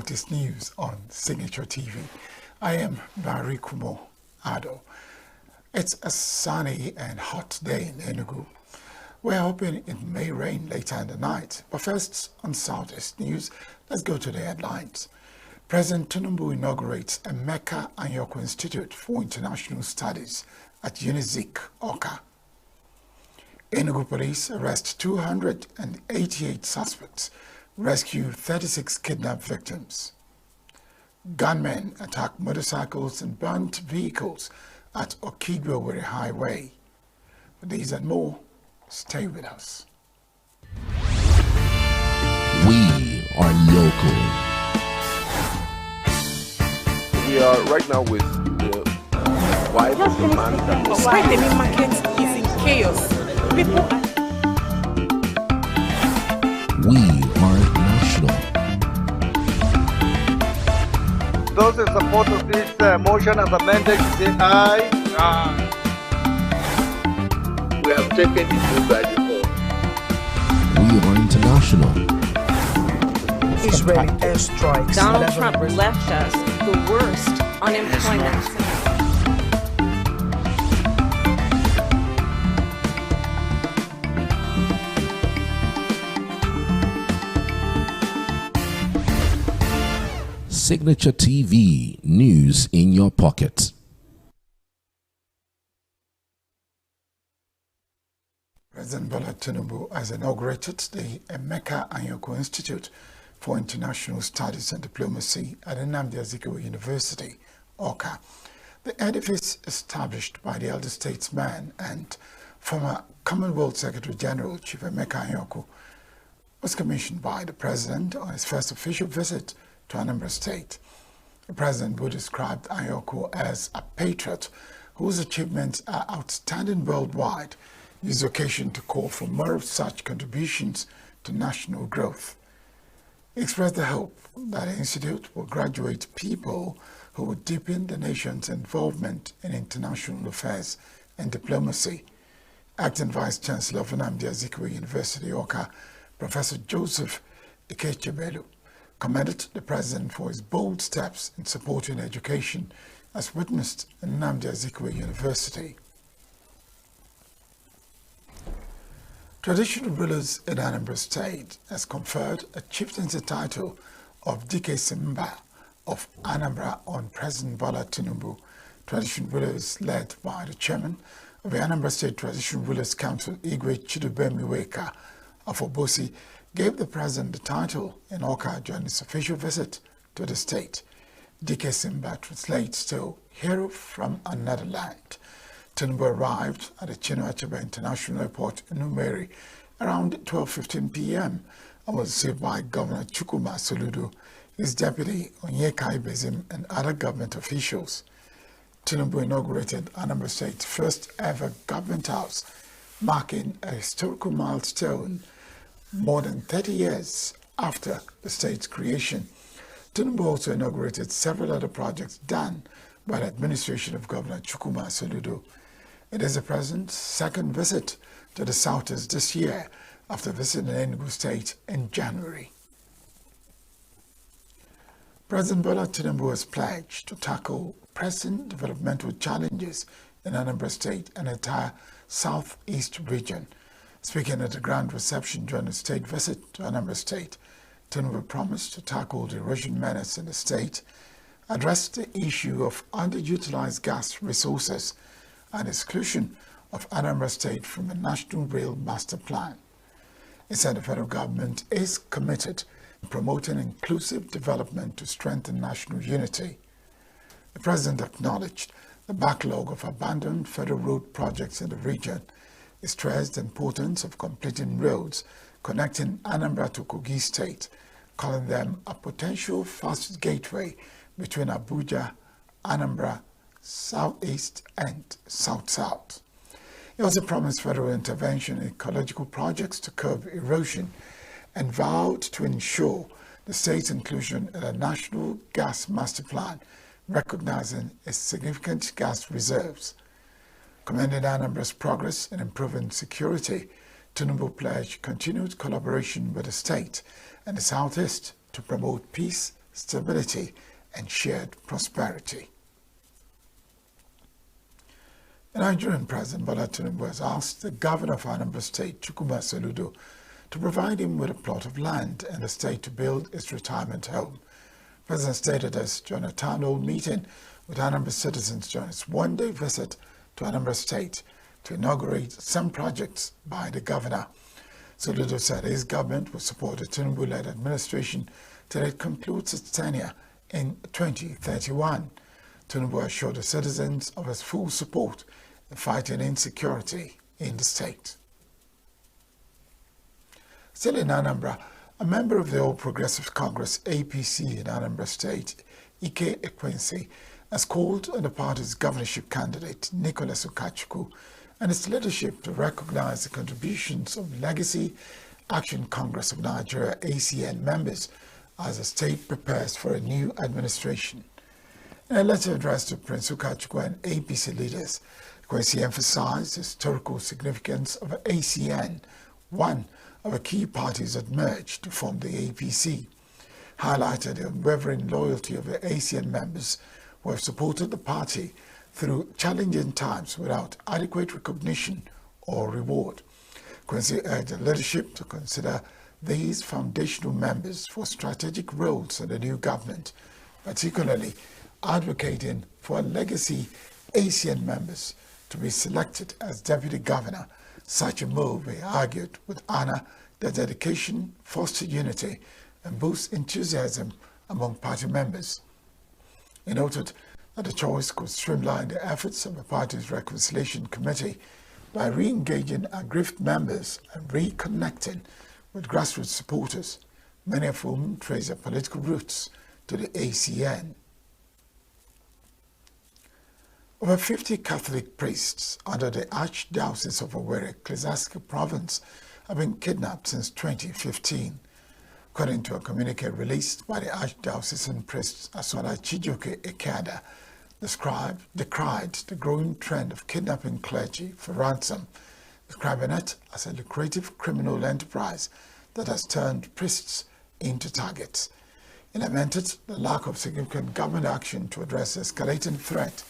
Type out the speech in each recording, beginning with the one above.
Southeast News on Signature TV. I am Barry Kumo Ado. It's a sunny and hot day in ENUGU. We're hoping it may rain later in the night. But first, on Southeast News, let's go to the headlines. President Tinubu inaugurates a Emeka Anyoko Institute for International Studies at ENUGU, Awka. ENUGU police arrest 288 suspects, rescue 36 kidnapped victims. Gunmen attack motorcycles and burnt vehicles at Okigwe Highway. For these and more, stay with us. We are local. We are right now with the wife of the man that was... Why the main market is in chaos. People... We are national. Those in support of this motion as amended, say aye. Aye. We have taken it to by default. We are international. Israeli airstrikes. Donald Trump left us the worst unemployment. Signature TV, news in your pocket. President Bola Tinubu has inaugurated the Emeka Anyoko Institute for International Studies and Diplomacy at Nnamdi Azikiwe University, Awka. The edifice, established by the elder statesman and former Commonwealth Secretary General Chief Emeka Anyoko, was commissioned by the President on his first official visit to Anambra State. The President, who described Anyoko as a patriot whose achievements are outstanding worldwide, used the occasion to call for more of such contributions to national growth. He expressed the hope that the Institute will graduate people who will deepen the nation's involvement in international affairs and diplomacy. Acting Vice Chancellor of Nnamdi Azikiwe University, Awka, Professor Joseph Ikechebelu, commended the President for his bold steps in supporting education as witnessed in Nnamdi Azikiwe University. Traditional rulers in Anambra State has conferred a chieftaincy title of Dike Simba of Anambra on President Bola Tinubu. Traditional rulers led by the chairman of the Anambra State Traditional Rulers Council, Igwe Chidubemiweka of Obosi, gave the president the title in Awka during his official visit to the state. Dike Simba translates to hero from another land. Tinubu arrived at the Chinua Achebe International Airport in Umeri around 12:15 p.m. and was received by Governor Chukwuma Soludo, his deputy Onyeka Ibezim, and other government officials. Tinubu inaugurated Anambra State's first ever government house, marking a historical milestone more than 30 years after the state's creation. Tinubu also inaugurated several other projects done by the administration of Governor Chukwuma Soludo. It is the President's second visit to the Southeast this year after visiting Enugu State in January. President Bola Tinubu has pledged to tackle pressing developmental challenges in Anambra State and the entire Southeast region. Speaking at a grand reception during a state visit to Anambra State, Tinubu promised to tackle the erosion menace in the state, address the issue of underutilized gas resources, and exclusion of Anambra State from the National Rail Master Plan. He said the federal government is committed to promoting inclusive development to strengthen national unity. The President acknowledged the backlog of abandoned federal road projects in the region. He stressed the importance of completing roads connecting Anambra to Kogi State, calling them a potential fast gateway between Abuja, Anambra, Southeast and South-South. He also promised federal intervention in ecological projects to curb erosion and vowed to ensure the state's inclusion in a national gas master plan, recognizing its significant gas reserves. Commending Anambra's progress in improving security, Tinubu pledged continued collaboration with the state and the Southeast to promote peace stability, and shared prosperity. The Nigerian President Bola Tinubu has asked the governor of Anambra State, Chukwuma Soludo, to provide him with a plot of land in the state to build his retirement home. The President stated this during a town hall meeting with Anambra citizens during his one-day visit to Anambra State to inaugurate some projects by the governor. Soludo said his government will support the Tinubu-led administration till it concludes its tenure in 2031. Tinubu assured the citizens of his full support in fighting insecurity in the state. Still in Anambra, a member of the All Progressive Congress APC in Anambra State, Ike Ekwensi, has called on the party's governorship candidate, Nicholas Ukachukwu, and its leadership to recognize the contributions of Legacy Action Congress of Nigeria ACN members as the state prepares for a new administration. In a letter addressed to Prince Ukachukwu and APC leaders, Ekwensi emphasized the historical significance of ACN, one of the key parties that merged to form the APC, highlighted the unwavering loyalty of the ACN members who have supported the party through challenging times without adequate recognition or reward. Quincy urged the leadership to consider these foundational members for strategic roles in the new government, particularly advocating for legacy ACN members to be selected as deputy governor. Such a move, he argued, would honor their dedication, foster unity, and boost enthusiasm among party members. He noted that the choice could streamline the efforts of the party's reconciliation committee by re-engaging aggrieved members and reconnecting with grassroots supporters, many of whom trace their political roots to the ACN. Over 50 Catholic priests under the Archdiocese of Owerri Ecclesiastical Province have been kidnapped since 2015. According to a communique released by the Archdiocesan priest Asola Chijoke Ekada, decried the growing trend of kidnapping clergy for ransom, describing it as a lucrative criminal enterprise that has turned priests into targets. He lamented the lack of significant government action to address the escalating threat,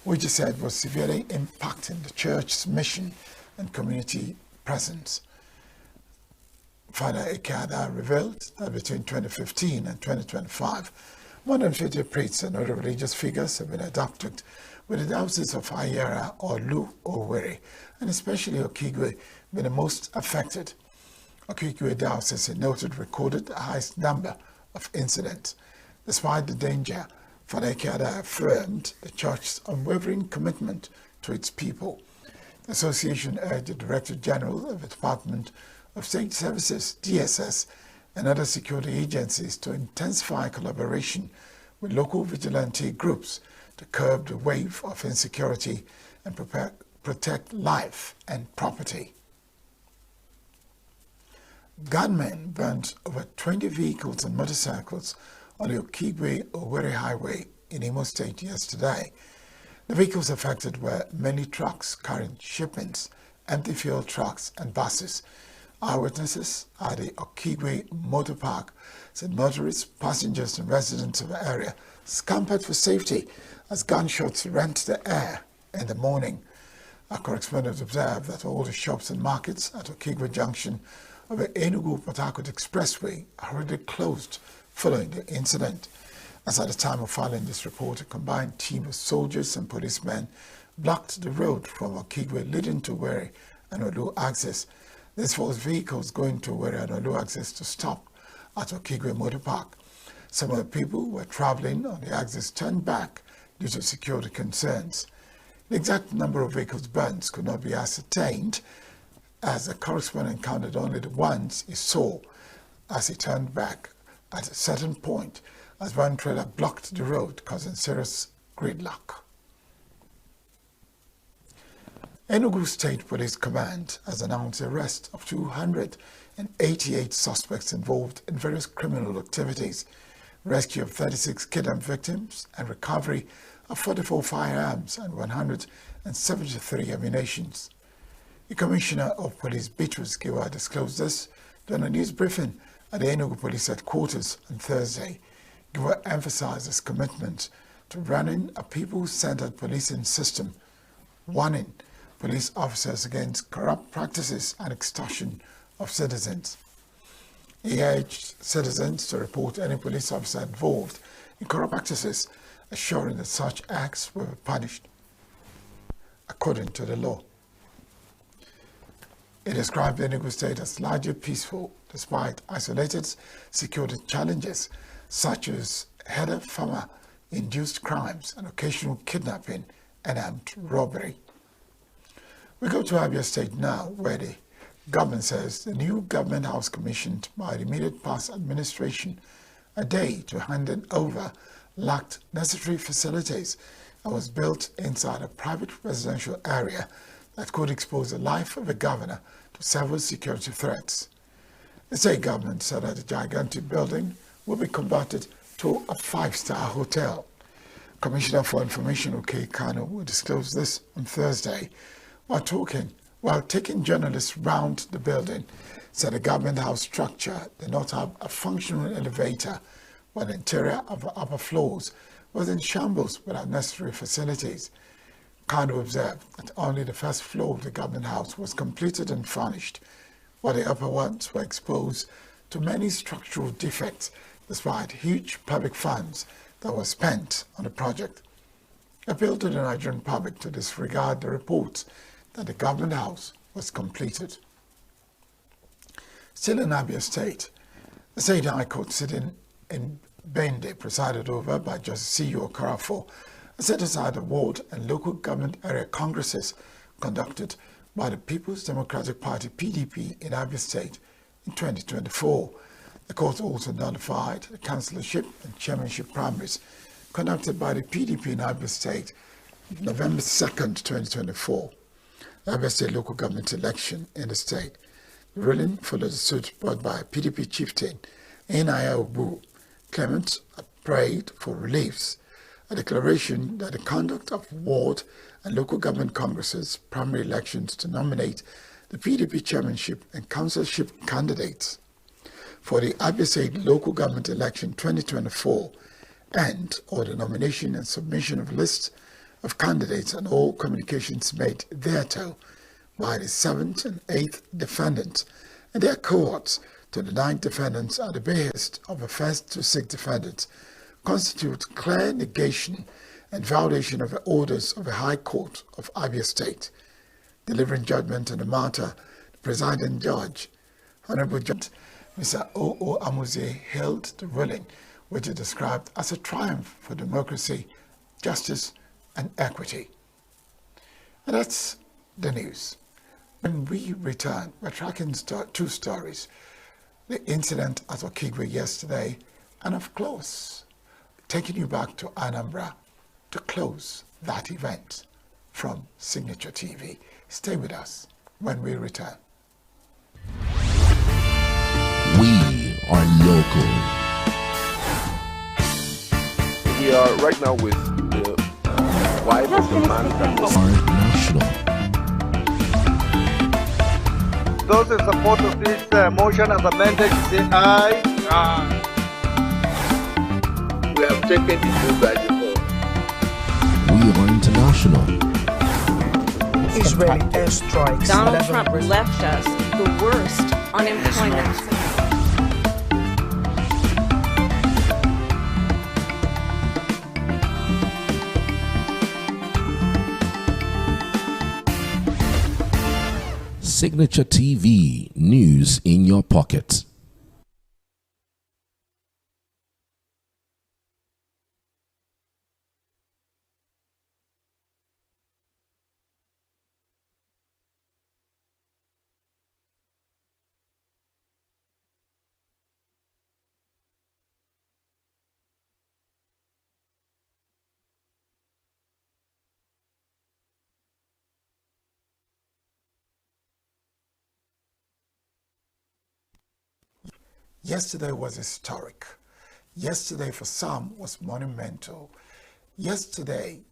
which he said was severely impacting the church's mission and community presence. Father Ekada revealed that between 2015 and 2025, more than 50 priests and other religious figures have been adopted, with the diocese of Ayera or Lu Owerri, and especially Okigwe, being the most affected. Okigwe diocese, noted, recorded the highest number of incidents. Despite the danger, Father Ekada affirmed the church's unwavering commitment to its people. The association urged the Director General of the Department of State Services, DSS, and other security agencies to intensify collaboration with local vigilante groups to curb the wave of insecurity and protect life and property. Gunmen burnt over 20 vehicles and motorcycles on the Okigwe-Owerri Highway in Imo State yesterday. The vehicles affected were many trucks carrying shipments, empty fuel trucks and buses. Eyewitnesses at the Okigwe Motor Park said motorists, passengers and residents of the area scampered for safety as gunshots rent the air in the morning. Our correspondent observed that all the shops and markets at Okigwe Junction of the ENUGU-Port Harcourt Expressway are already closed following the incident. As at the time of filing this report, a combined team of soldiers and policemen blocked the road from Okigwe leading to Owerri and Olu access. This forced vehicles going to Owerri and Olu access to stop at Okigwe Motor Park. Some of the people who were traveling on the axis turned back due to security concerns. The exact number of vehicles burnt could not be ascertained, as the correspondent counted only the ones he saw as he turned back at a certain point, as one trailer blocked the road, causing serious gridlock. Enugu State Police Command has announced the arrest of 288 suspects involved in various criminal activities, rescue of 36 kidnapped victims, and recovery of 44 firearms and 173 ammunitions. The Commissioner of Police, Beatrice Giwa, disclosed this during a news briefing at the Enugu Police Headquarters on Thursday. Giwa emphasized his commitment to running a people-centered policing system, warning police officers against corrupt practices and extortion of citizens. He urged citizens to report any police officer involved in corrupt practices, assuring that such acts will be punished according to the law. He described the ENUGU state as largely peaceful despite isolated security challenges such as header farmer-induced crimes and occasional kidnapping and armed robbery. We go to Abia State now, where the government says the new government house commissioned by the immediate past administration a day to hand over lacked necessary facilities and was built inside a private residential area that could expose the life of the governor to several security threats. The state government said that the gigantic building will be converted to a 5-star hotel. Commissioner for Information OK Kano will disclose this on Thursday while taking journalists round the building. Said the government house structure did not have a functional elevator, while the interior of the upper floors was in shambles without necessary facilities. Kano observed that only the first floor of the government house was completed and furnished, while the upper ones were exposed to many structural defects despite huge public funds that were spent on the project. Appealed to the Nigerian public to disregard the reports that the government house was completed. Still in Abia State, the State High Court sitting in Bende, presided over by Justice C.U. Okarafo, set aside ward and local government area congresses conducted by the People's Democratic Party (PDP) in Abia State in 2024. The court also nullified the councillorship and chairmanship primaries conducted by the PDP in Abia State November 2nd, 2024. The Abia State local government election in the state. The ruling followed a suit brought by PDP chieftain ENUGU. Claimants prayed for reliefs, a declaration that the conduct of ward and local government congresses, primary elections to nominate the PDP chairmanship and councillorship candidates for the Abia State local government election 2024 or the nomination and submission of lists of candidates and all communications made thereto by the 7th and 8th defendants and their cohorts to the 9 defendants at the behest of the 1st to 6th defendants constitute clear negation and violation of the orders of the High Court of Abia State. Delivering judgment on the matter, the presiding judge, Honorable Judge Mr. O.O. Amuze, hailed the ruling, which he described as a triumph for democracy, justice, and equity. And that's the news. When we return, we're tracking 2 stories. The incident at Okigwe yesterday, and of course, taking you back to Anambra to close that event from Signature TV. Stay with us when we return. We are local. We are right now with the wife of the man that was Are national. Those in support of this motion as amended, say aye. we have taken the bill by default. We are international. Israeli airstrikes. Donald Trump left us the worst unemployment. Signature TV, news in your pocket. Yesterday was historic. Yesterday for some was monumental. Yesterday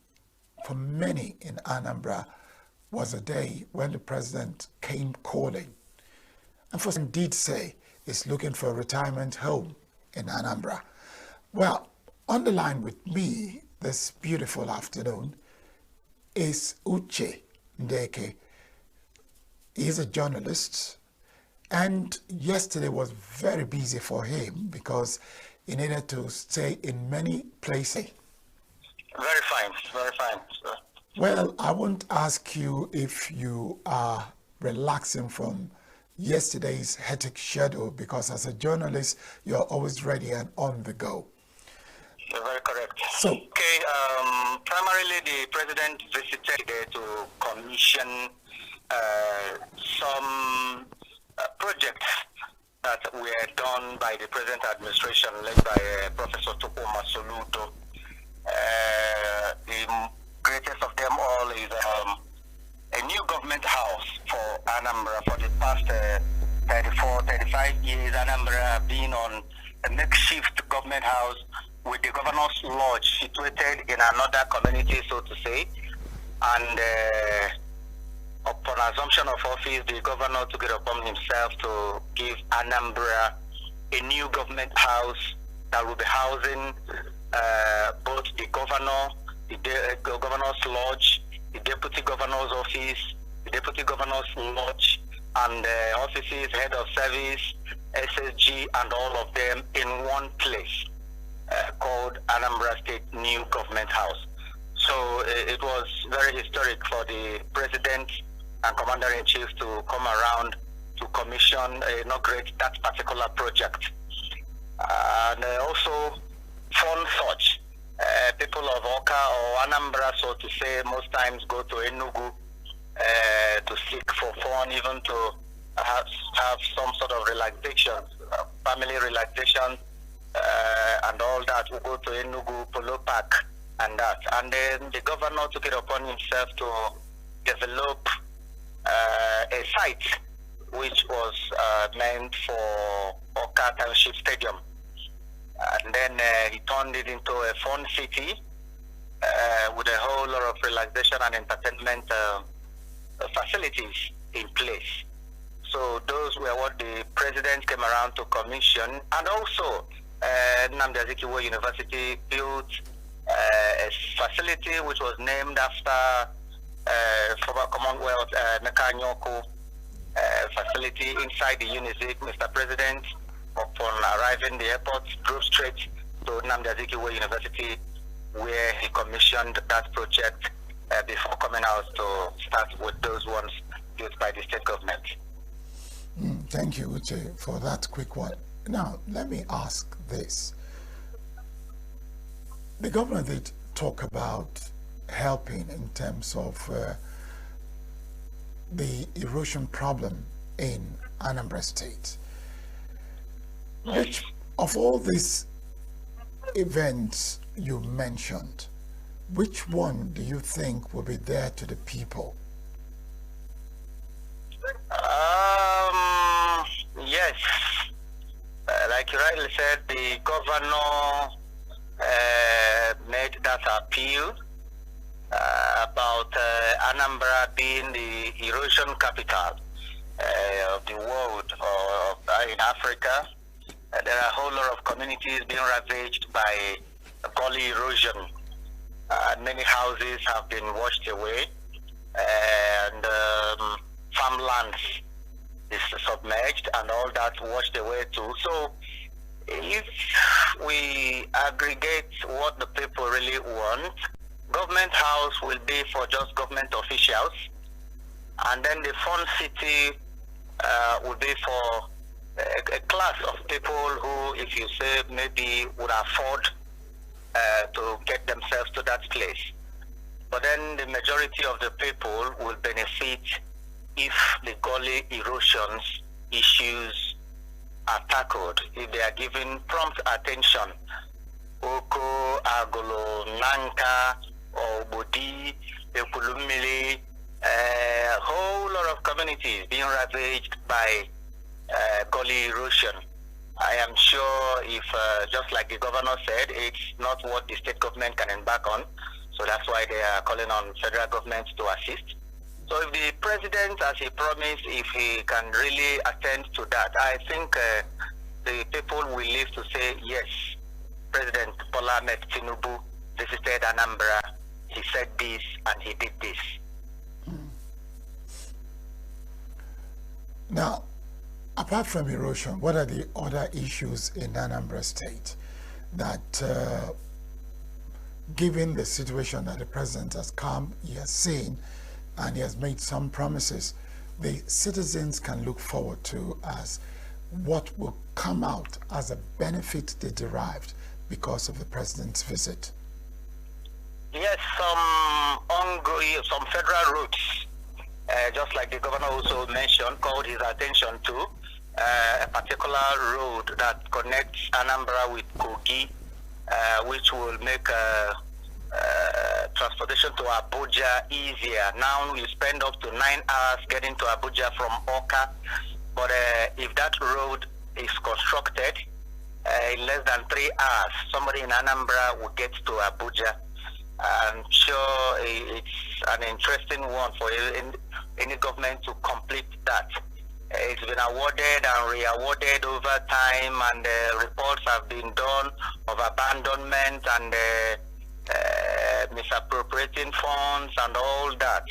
for many in Anambra was a day when the president came calling. And for some did say he's looking for a retirement home in Anambra. Well, On the line with me this beautiful afternoon is Uche Ndeke. He's a journalist, and yesterday was very busy for him because he needed to stay in many places. Very fine, very fine. Well, I won't ask you if you are relaxing from yesterday's hectic schedule, because as a journalist, you're always ready and on the go. You're very correct. So, okay, primarily the president visited there to commission some projects that were done by the present administration led by Professor Tokoma Soludo. The greatest of them all is a new government house for Anambra. For the past 35 years, Anambra being on a makeshift government house with the governor's lodge situated in another community, so to say. And upon assumption of office, the governor took it upon himself to give Anambra a new government house that will be housing both the governor, the governor's lodge, the deputy governor's office, the deputy governor's lodge, and the offices, head of service, SSG, and all of them in one place called Anambra State New Government House. So it was very historic for the president and commander-in-chief to come around to commission, inaugurate that particular project. And also fund such. People of Oka or Anambra, so to say, most times go to ENUGU to seek for fun, even to have some sort of relaxation, family relaxation, and all that. We go to ENUGU, Polo Park, and that. And then the governor took it upon himself to develop a site which was meant for Oka Township Stadium. And then he turned it into a fun city with a whole lot of relaxation and entertainment facilities in place. So those were what the president came around to commission. And also, Nnamdi Azikiwe University built a facility which was named after former Commonwealth Meka Nyoko facility inside the UNIZIK. Mr. President, upon arriving the airport, drove straight to Nnamdi Azikiwe University, where he commissioned that project before coming out to start with those ones built by the state government. Thank you, Uche, for that quick one. Now, let me ask this. The governor did talk about helping in terms of the erosion problem in Anambra State. Which of all these events you mentioned, which one do you think will be there to the people? Yes, like you rightly said, the governor made that appeal about Anambra being the erosion capital of the world or in Africa. There are a whole lot of communities being ravaged by gully erosion. Many houses have been washed away, and farmlands is submerged, and all that washed away too. So if we aggregate what the people really want, government house will be for just government officials, and then the fun city will be for a class of people who, if you say, maybe would afford to get themselves to that place. But then the majority of the people will benefit if the gully erosions issues are tackled, if they are given prompt attention. Oko, Agolo, Nanka, Obodi, Ekulumili, a whole lot of communities being ravaged by gully erosion. I am sure if, just like the governor said, it's not what the state government can embark on. So that's why they are calling on federal government to assist. So if the president, as he promised, if he can really attend to that, I think the people will live to say, yes, President Bola Ahmed Tinubu visited Anambra, he said this and he did this. Now, apart from erosion, what are the other issues in Anambra State that, given the situation that the president has come, he has seen, and he has made some promises, the citizens can look forward to as what will come out as a benefit they derived because of the president's visit? Yes, some federal routes, just like the governor also mentioned, called his attention to a particular road that connects Anambra with Kogi, which will make transportation to Abuja easier. Now you spend up to 9 hours getting to Abuja from Oka, but if that road is constructed in less than 3 hours, somebody in Anambra will get to Abuja. I'm sure it's an interesting one for any government to complete that. It's been awarded and re-awarded over time, and reports have been done of abandonment and misappropriating funds and all that.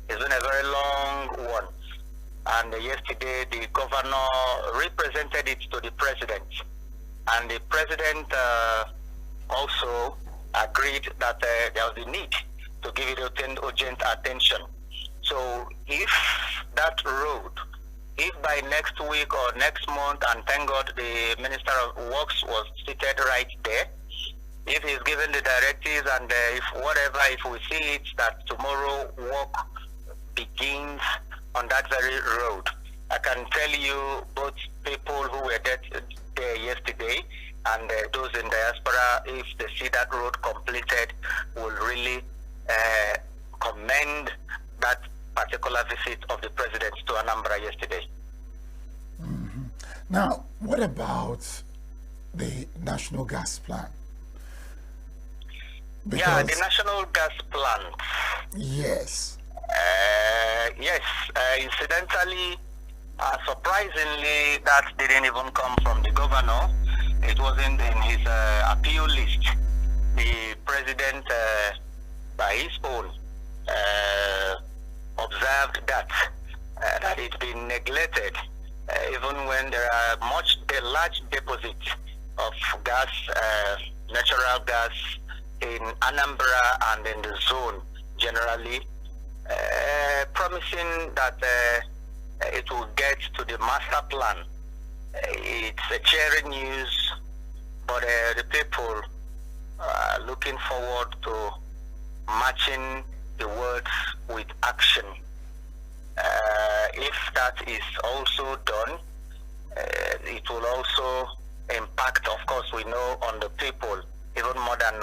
It's been a very long one. And yesterday, the governor represented it to the president. And the president also agreed that there was a need to give it urgent attention. So if that road, if by next week or next month, and thank God the Minister of Works was seated right there, if he's given the directives and if we see it that tomorrow work begins on that very road, I can tell you both people who were there yesterday and those in diaspora, if they see that road completed, will really commend that particular visit of the president to Anambra yesterday. Mm-hmm. Now, what about the national gas plan? Yeah, the national gas plant. Yes. Yes. Incidentally, surprisingly, that didn't even come from the governor. It wasn't in his appeal list. The president, by his own, observed that it's been neglected, even when there are large deposits of gas, natural gas, in Anambra and in the zone generally, promising that it will get to the master plan. It's a cheering news, but the people are looking forward to matching the words with action. If that is also done, it will also impact, of course, we know, on the people, even more than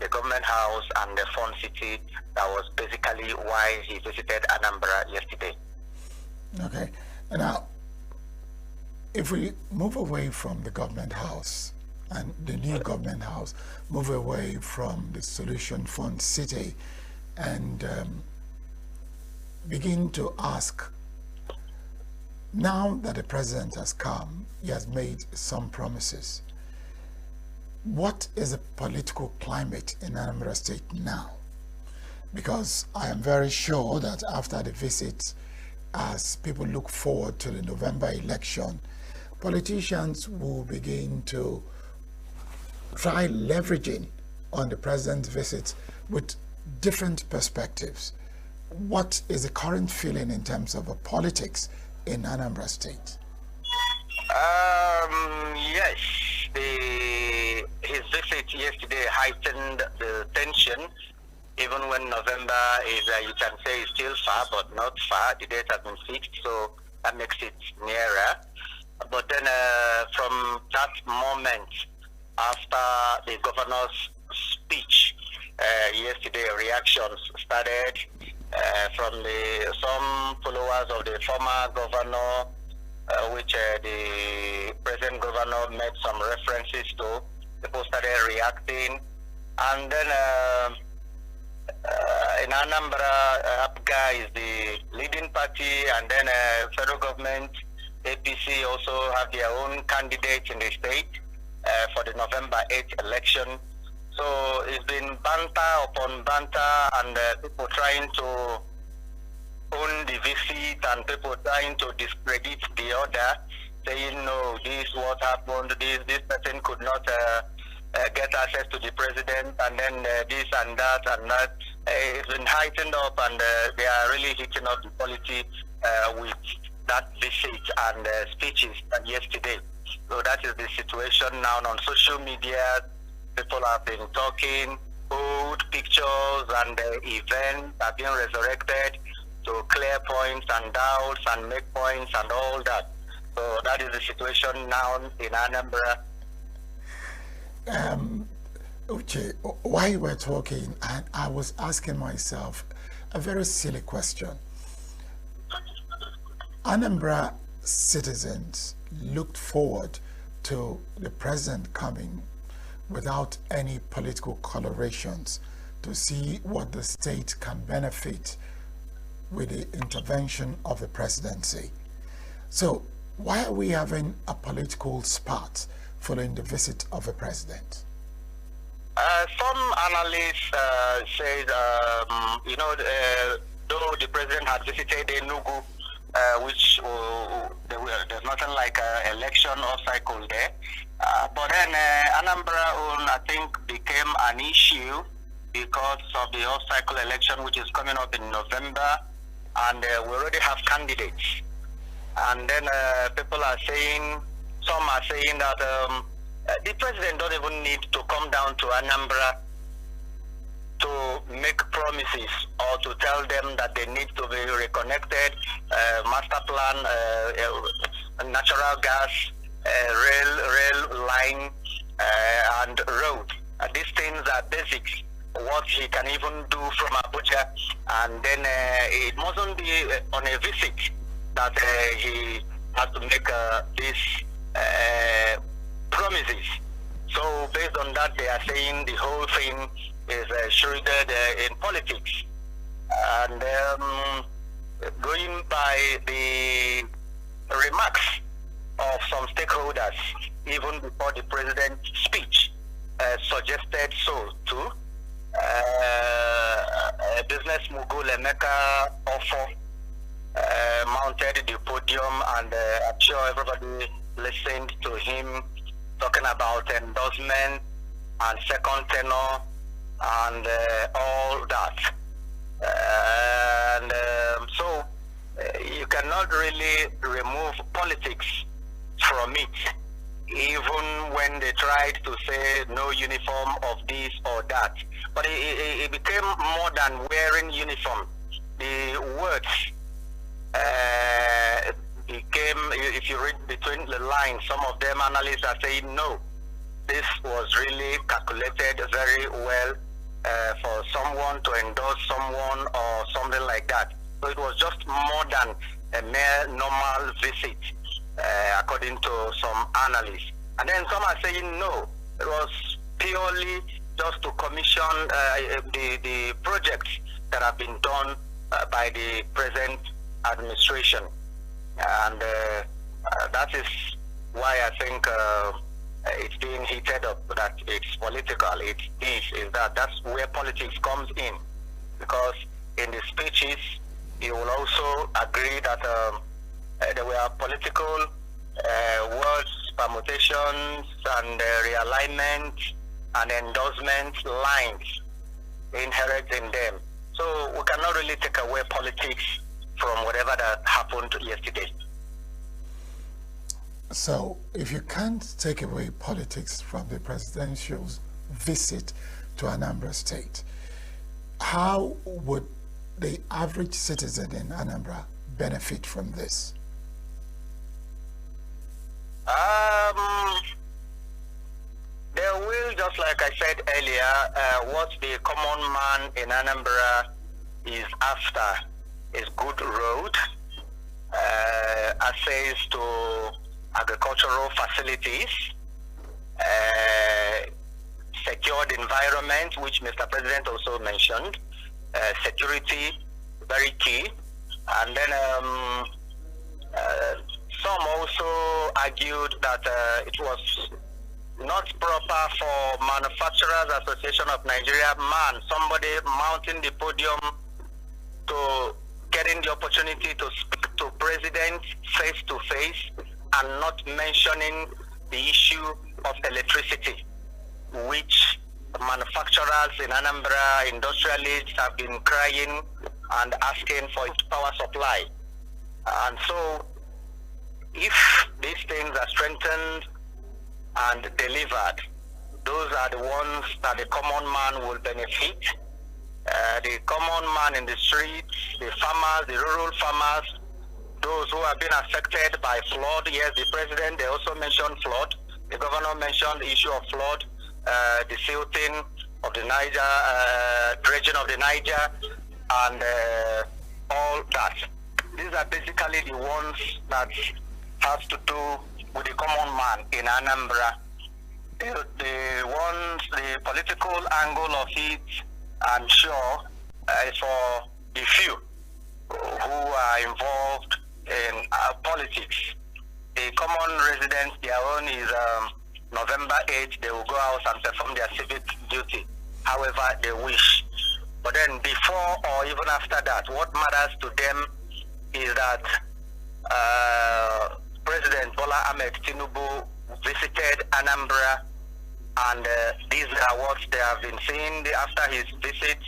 the government house and the Fun City. That was basically why he visited Anambra yesterday. Okay. Now, if we move away from the government house and the new government house, move away from the Solution Fund City and begin to ask, now that the president has come, he has made some promises. What is the political climate in Anambra State now? Because I am very sure that after the visit, as people look forward to the November election, politicians will begin to try leveraging on the president's visit with different perspectives. What is the current feeling in terms of politics in Anambra State? Yes, his visit yesterday heightened the tension, even when November is, you can say, is still far, but not far. The date has been fixed, so that makes it nearer. But then from that moment, after the governor's speech yesterday, reactions started from some followers of the former governor, which the present governor made some references to. People started reacting, and then in Anambra, APGA is the leading party, and then federal government, APC also have their own candidates in the state. for the November 8th election. So it's been banter upon banter, and people trying to own the visit, and people trying to discredit the other, saying, no, this what happened, this person could not get access to the president, and then this and that and that. It's been heightened up, and they are really hitting up the polity with that visit and speeches yesterday. So that is the situation now on social media. People have been talking, old pictures and events have been resurrected to clear points and doubts and make points and all that. So that is the situation now in Anambra. Uche, while you were talking, I was asking myself a very silly question. Anambra citizens looked forward to the president coming without any political colorations to see what the state can benefit with the intervention of the presidency. So why are we having a political spat following the visit of the president? Some analysts say, though the president had visited ENUGU, which there's nothing like an election or cycle there. But then Anambra, I think, became an issue because of the off-cycle election, which is coming up in November, and we already have candidates. And then people are saying, some are saying that the president don't even need to come down to Anambra to make promises or to tell them that they need to be reconnected, master plan, natural gas, rail line, and road. These things are basics. What he can even do from Abuja, and then it mustn't be on a visit that he has to make these promises. So based on that, they are saying the whole thing is shrouded in politics. And going by the remarks of some stakeholders, even before the president's speech, suggested so too. Business mogul Emeka Ofo mounted the podium, and I'm sure everybody listened to him talking about endorsement and second tenure and all that. So you cannot really remove politics from it, even when they tried to say no uniform of this or that. But it became more than wearing uniform. The words became, if you read between the lines, some of them analysts are saying no, this was really calculated very well for someone to endorse someone or something like that. So it was just more than a mere normal visit, according to some analysts. And then some are saying no, it was purely just to commission the projects that have been done by the present administration. And that is why I think it's being heated up, that it's political. That's where politics comes in. Because in the speeches, you will also agree that there were political words, permutations, and realignment and endorsement lines inherent in them. So we cannot really take away politics from whatever that happened yesterday. So if you can't take away politics from the presidential visit to Anambra State, how would the average citizen in Anambra benefit from this? There will, just like I said earlier, what the common man in Anambra is after is good road, access to agricultural facilities, secured environment, which Mr. President also mentioned, security, very key. And then some also argued that it was not proper for Manufacturers Association of Nigeria, somebody mounting the podium to getting the opportunity to speak to president face to face and not mentioning the issue of electricity, which manufacturers in Anambra, industrialists have been crying and asking for its power supply. And so if these things are strengthened and delivered, those are the ones that the common man will benefit. The common man in the streets, the farmers, the rural farmers, those who have been affected by flood. Yes, the president, they also mentioned flood. The governor mentioned the issue of flood, the silting of the Niger, dredging of the Niger, and all that. These are basically the ones that has to do with the common man in Anambra. The ones, the political angle of it, I'm sure, is for the few who are involved in politics. The common residents, their own is November 8th, they will go out and perform their civic duty, however they wish. But then before or even after that, what matters to them is that President Bola Ahmed Tinubu visited Anambra, and these are what they have been seeing after his visit.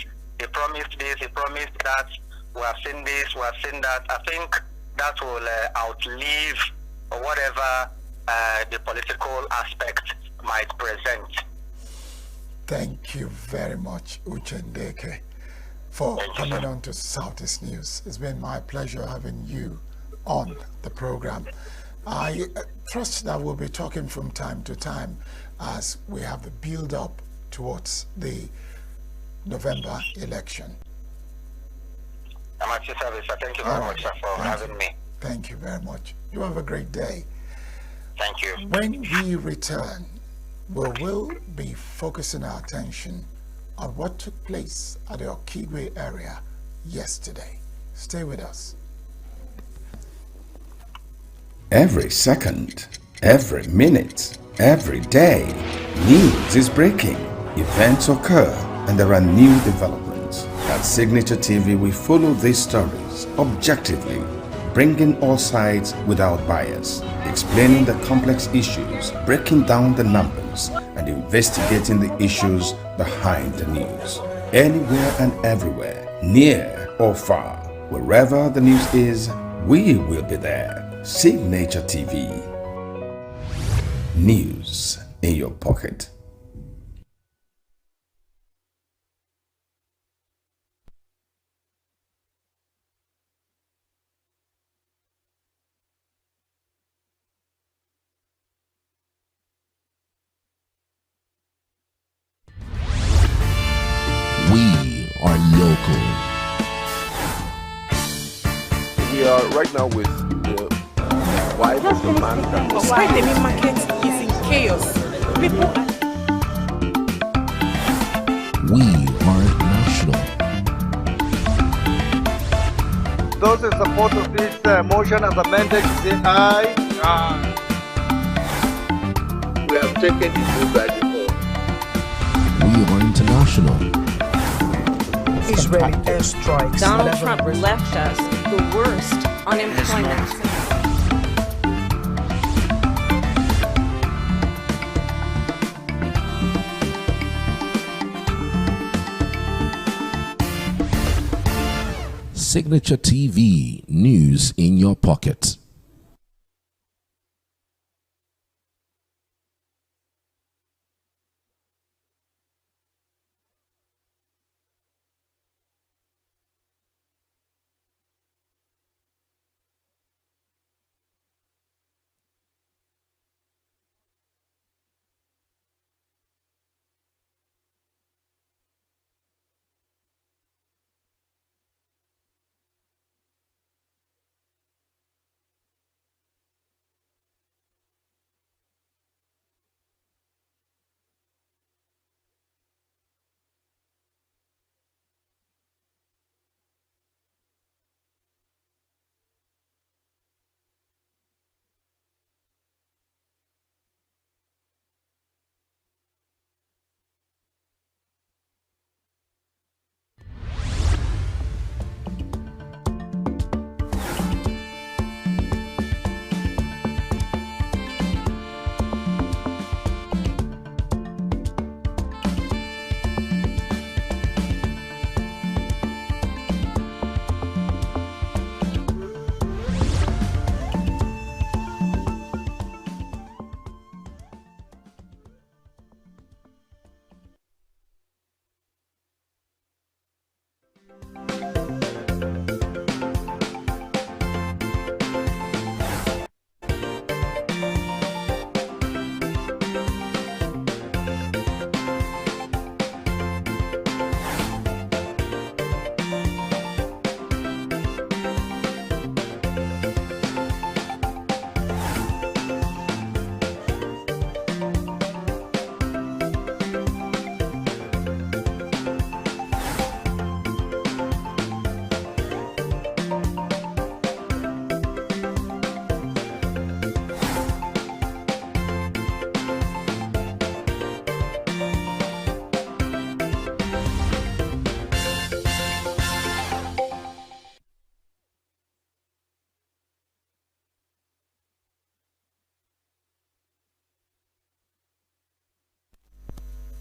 He promised this, he promised that. We have seen this, we have seen that. I think that will outlive whatever the political aspect might present. Thank you very much, Uchendeke, for coming on to Southeast News. It's been my pleasure having you on the program. I trust that we'll be talking from time to time as we have the build-up towards the November election. I'm at your service, sir. Thank you very much, sir, for having me. Thank you very much. You have a great day. Thank you. When we return, we will be focusing our attention on what took place at the Okigwe area yesterday. Stay with us. Every second, every minute, every day, news is breaking. Events occur and there are new developments. At Signature TV, we follow these stories objectively, bringing all sides without bias, explaining the complex issues, breaking down the numbers, and investigating the issues behind the news. Anywhere and everywhere, near or far, wherever the news is, we will be there. Signature TV. News in your pocket. We are local. We are right now with the wife of the man that was Why the main market is in chaos? People are We are national. Those in support of this motion as amended, say aye. we have taken the news by default. We are international. Israeli airstrikes. Donald Trump left us the worst unemployment. Signature TV, news in your pocket.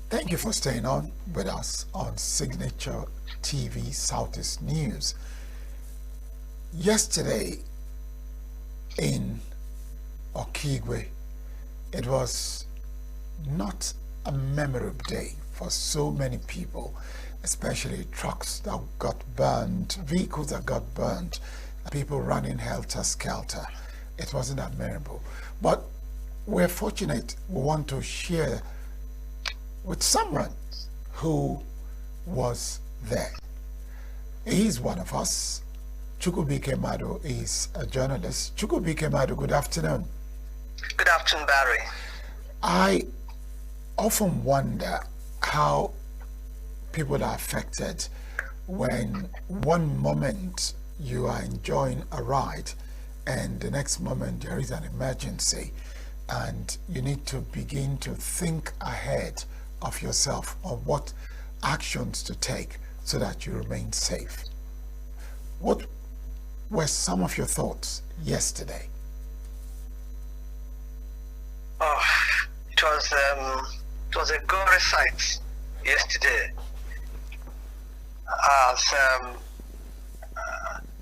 Thank you for staying on with us on Signature TV Southeast News. Yesterday in Okigwe, it was not a memorable day for so many people, especially trucks that got burned, vehicles that got burned, people running helter-skelter. It wasn't that memorable. But we're fortunate, we want to share with someone who was there. He's one of us. Chukwubike Madu is a journalist. Chukwubike Madu, good afternoon. Good afternoon, Barry. I often wonder how people are affected when one moment you are enjoying a ride and the next moment there is an emergency and you need to begin to think ahead of yourself on what actions to take so that you remain safe. What were some of your thoughts yesterday? Oh, it was a gory sight yesterday. As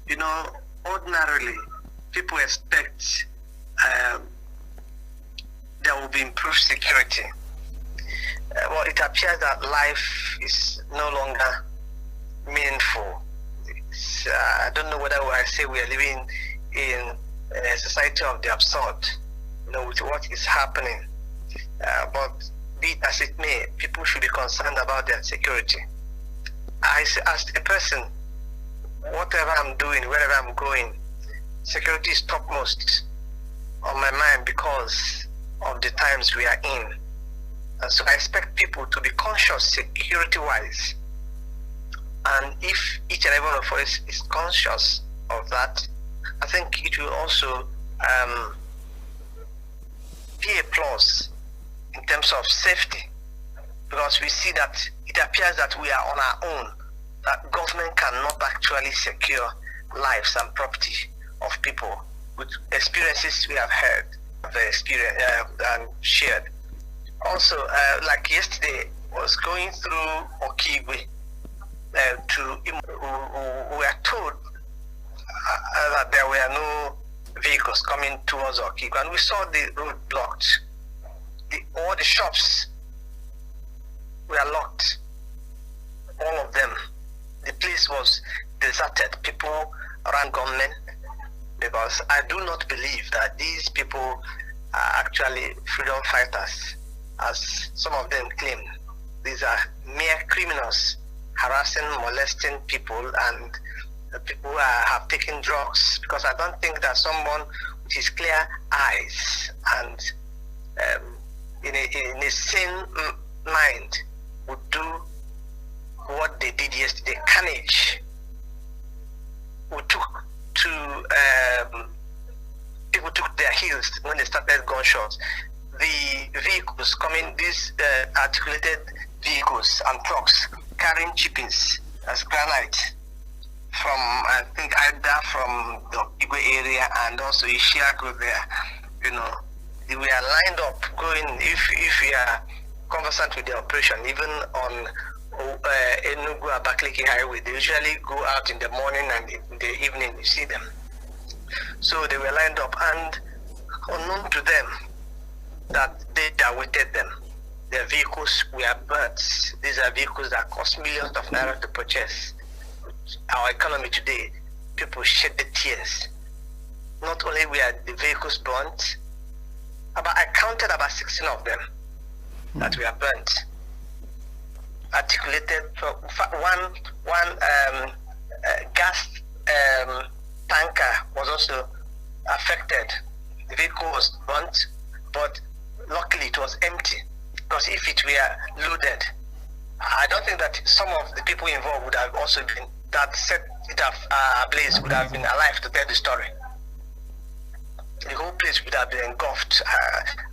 you know, ordinarily people expect there will be improved security. Well, it appears that life is no longer meaningful. I don't know whether I say we are living in a society of the absurd, you know, with what is happening. But be it as it may, people should be concerned about their security. As a person, whatever I'm doing, wherever I'm going, security is topmost on my mind because of the times we are in. And so I expect people to be conscious security-wise. And if each and every one of us is conscious of that, I think it will also be a plus in terms of safety. Because we see that it appears that we are on our own, that government cannot actually secure lives and property of people with experiences we have heard, and shared. Also, like yesterday, was going through Okigwe we were told that there were no vehicles coming towards Okigwe, and we saw the road blocked. All the shops were locked, all of them. The place was deserted. People ran gunmen, because I do not believe that these people are actually freedom fighters, as some of them claim. These are mere criminals harassing, molesting people, and people who have taken drugs. Because I don't think that someone with his clear eyes and in a sane mind would do what they did yesterday. Carnage. People took their heels when they started gunshots. The vehicles coming, these articulated vehicles and trucks carrying chippings as granite from, I think, either from the Igwe area and also Ishiago there. You know, we are lined up going, if we are conversant with the operation, even on ENUGU Abakaliki Highway, they usually go out in the morning and in the evening you see them. So they were lined up, and unknown to them that they awaited them. Their vehicles were burnt. These are vehicles that cost millions of naira to purchase, with our economy today, people shed the tears. Not only were the vehicles burnt, I counted about 16 of them that were burnt. Articulated one gas tanker was also affected. The vehicle was burnt, but luckily it was empty, because if it were loaded, I don't think that some of the people involved would have also been, that set it ablaze, would have been alive to tell the story. The whole place would have been engulfed.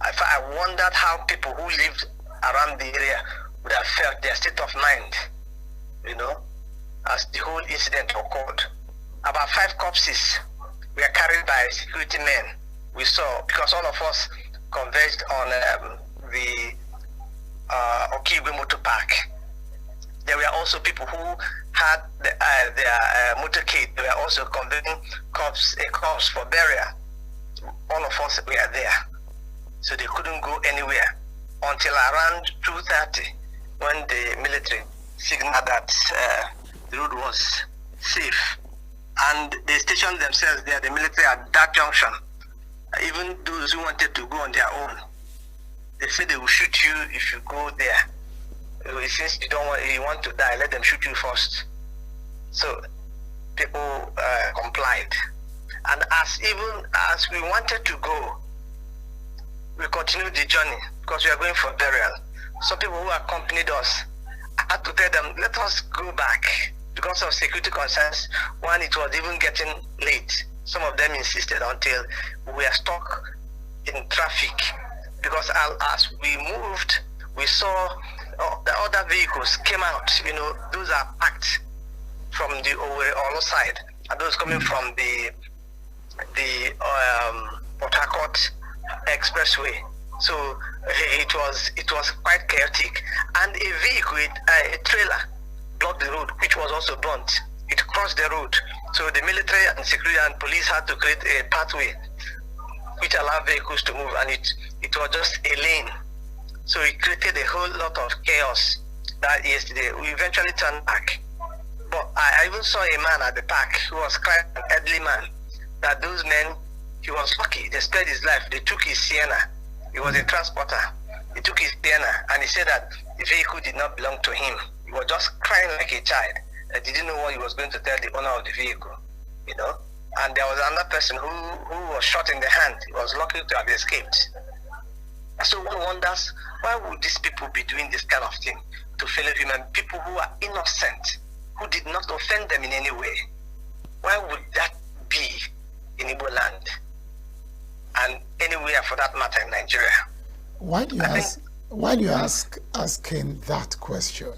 I wondered how people who lived around the area would have felt, their state of mind, as the whole incident occurred. About 5 corpses were carried by security men. We saw, because all of us converged on the Okigwe Motor Park. There were also people who had their motorcade. They were also conveying a corpse for burial. All of us were there, so they couldn't go anywhere until around 2:30, when the military signaled that the road was safe, and they stationed themselves there, the military, at that junction. Even those who wanted to go on their own, they said they will shoot you if you go there. Since you want to die, let them shoot you first. So people complied. And as we wanted to go, we continued the journey, because we are going for burial. Some people who accompanied us, I had to tell them, let us go back, because of security concerns. When it was even getting late, some of them insisted until we were stuck in traffic, because as we moved, we saw the other vehicles came out. Those are packed from the Olo side, and those coming from the Port Harcourt Expressway. So it was quite chaotic, and a vehicle, a trailer, blocked the road, which was also burnt. It crossed the road, so the military and security and police had to create a pathway which allowed vehicles to move, and it was just a lane. So it created a whole lot of chaos that yesterday. We eventually turned back, but I even saw a man at the park who was quite an elderly man. That those men, he was lucky, they spared his life. They took his Sienna. He was a transporter. He took his Sienna, and he said that the vehicle did not belong to him. He was just crying like a child. He didn't know what he was going to tell the owner of the vehicle, And there was another person who was shot in the hand. He was lucky to have escaped. So one wonders, why would these people be doing this kind of thing to fellow human people who are innocent, who did not offend them in any way? Why would that be in Igbo land, and anywhere for that matter in Nigeria? Why do you asking that question?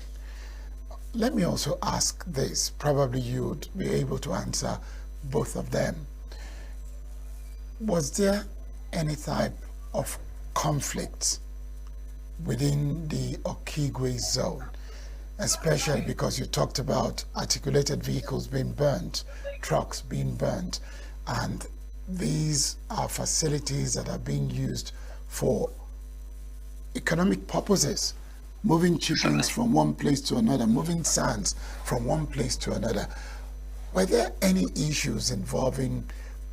Let me also ask this. Probably you'd be able to answer both of them. Was there any type of conflict within the Okigwe zone, especially because you talked about articulated vehicles being burnt, trucks being burnt, and these are facilities that are being used for economic purposes, moving chickens from one place to another, moving sands from one place to another. Were there any issues involving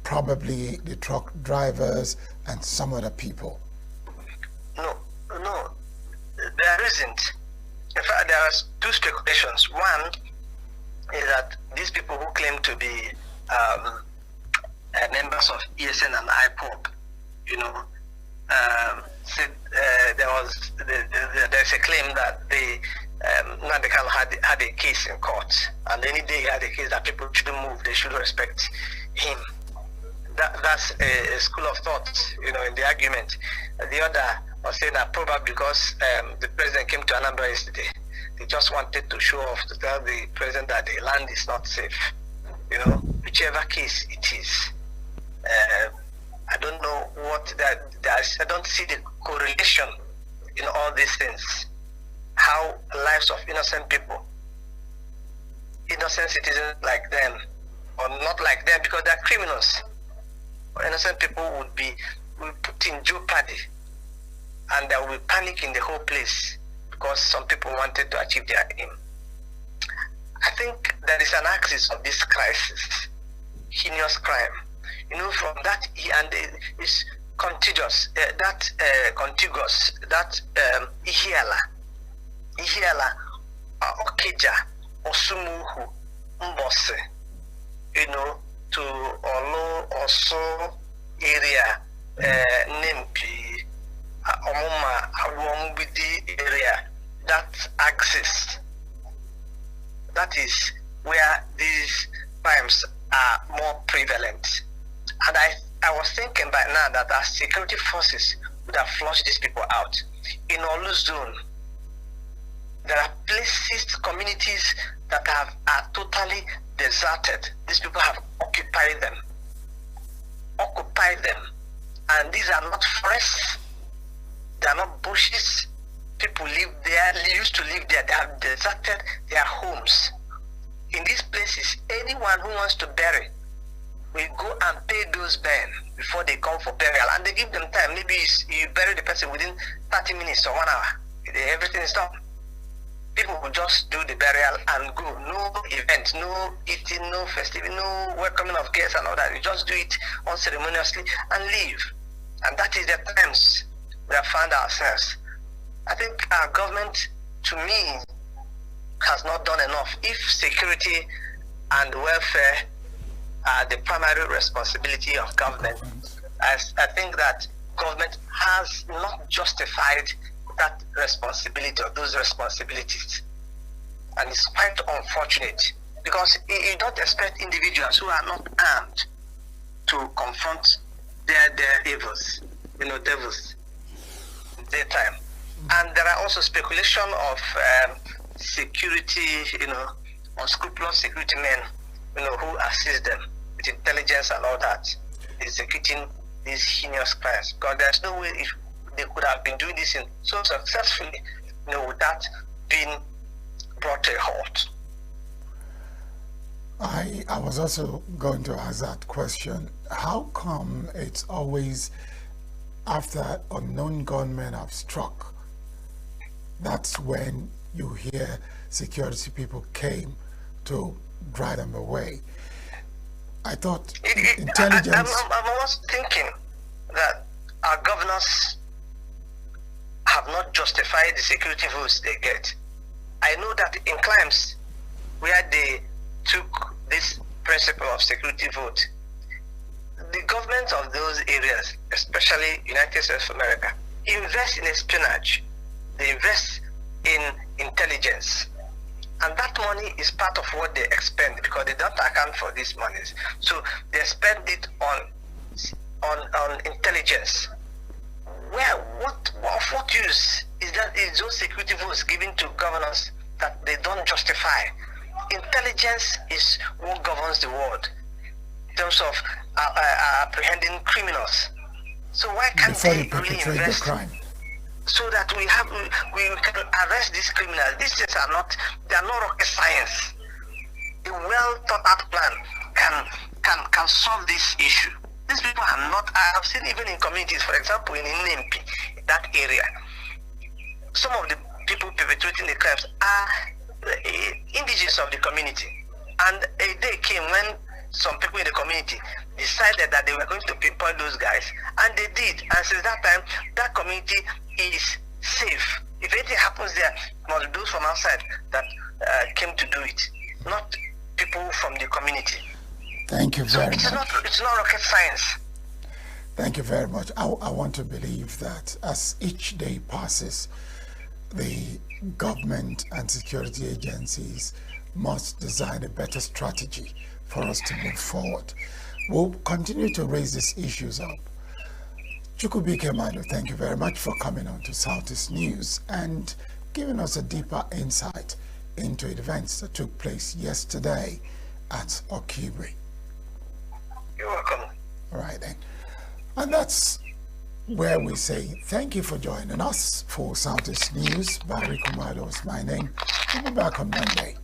probably the truck drivers and some other people? No, there isn't. In fact, there are 2 speculations. One is that these people who claim to be members of ESN and IPOB, said there's a claim that Nandekano had a case in court, and any day he had a case that people shouldn't move, they should respect him. That's a school of thought, in the argument. The other was saying that probably because the president came to Anambra yesterday, they just wanted to show off, to tell the president that the land is not safe. Whichever case it is. I don't know what I don't see the correlation in all these things. How lives of innocent people, innocent citizens like them, or not like them because they're criminals, or innocent people will be put in jeopardy, and there will be panic in the whole place because some people wanted to achieve their aim. I think there is an axis of this crisis, heinous crime. From that, and it's contiguous, Ihiala, Okija, Osumuhu, Mbose, to Olo, Oso area, Nimpi, Omuma, Awomubidi area, that axis. That is where these crimes are more prevalent. And I was thinking by now that our security forces would have flushed these people out. In Olu zone, there are places, communities that are totally deserted. These people have occupied them. And these are not forests. They are not bushes. People live there, used to live there. They have deserted their homes. In these places, anyone who wants to bury will go and pay those men before they come for burial. And they give them time. Maybe you bury the person within 30 minutes or 1 hour. Everything is done. People will just do the burial and go. No event, no eating, no festivity, no welcoming of guests and all that. You just do it unceremoniously and leave. And that is the times we have found ourselves. I think our government, to me, has not done enough. If security and welfare are the primary responsibility of government, I think that government has not justified that responsibility or those responsibilities. And it's quite unfortunate because you don't expect individuals who are not armed to confront their evils, devils in daytime. And there are also speculation of security, unscrupulous security men, who assist them with intelligence and all that, executing these heinous crimes. Because there's no way if they could have been doing this so successfully, without being brought to a halt. I was also going to ask that question. How come it's always after unknown gunmen have struck, that's when you hear security people came to drive them away? I thought intelligence... I'm almost thinking that our governors have not justified the security votes they get. I know that in crimes where they took this principle of security vote, the governments of those areas, especially United States of America, invest in espionage. They invest in intelligence. And that money is part of what they expend because they don't account for these monies. So they spend it on intelligence. What use is those security votes given to governors that they don't justify? Intelligence is what governs the world in terms of apprehending criminals. So why can't they really invest the crime, so that we can arrest these criminals? These things are not rocket science. A well thought out plan can solve this issue. These people are not. I have seen even in communities, for example, in Nimpi, that area, some of the people perpetrating the crimes are indigenous of the community. And a day came when some people in the community decided that they were going to pinpoint those guys, and they did. And since that time, that community is safe. If anything happens there, it must be those from outside that came to do it, not people from the community. Thank you very much. It's not rocket science. Thank you very much. I want to believe that as each day passes, the government and security agencies must design a better strategy for us to move forward. We'll continue to raise these issues up. Chukwubike Madu, thank you very much for coming on to Southeast News and giving us a deeper insight into events that took place yesterday at Okigwe. You're welcome. All right then. And that's where we say thank you for joining us for Southeast News. Barry Kumado is my name. We'll be back on Monday.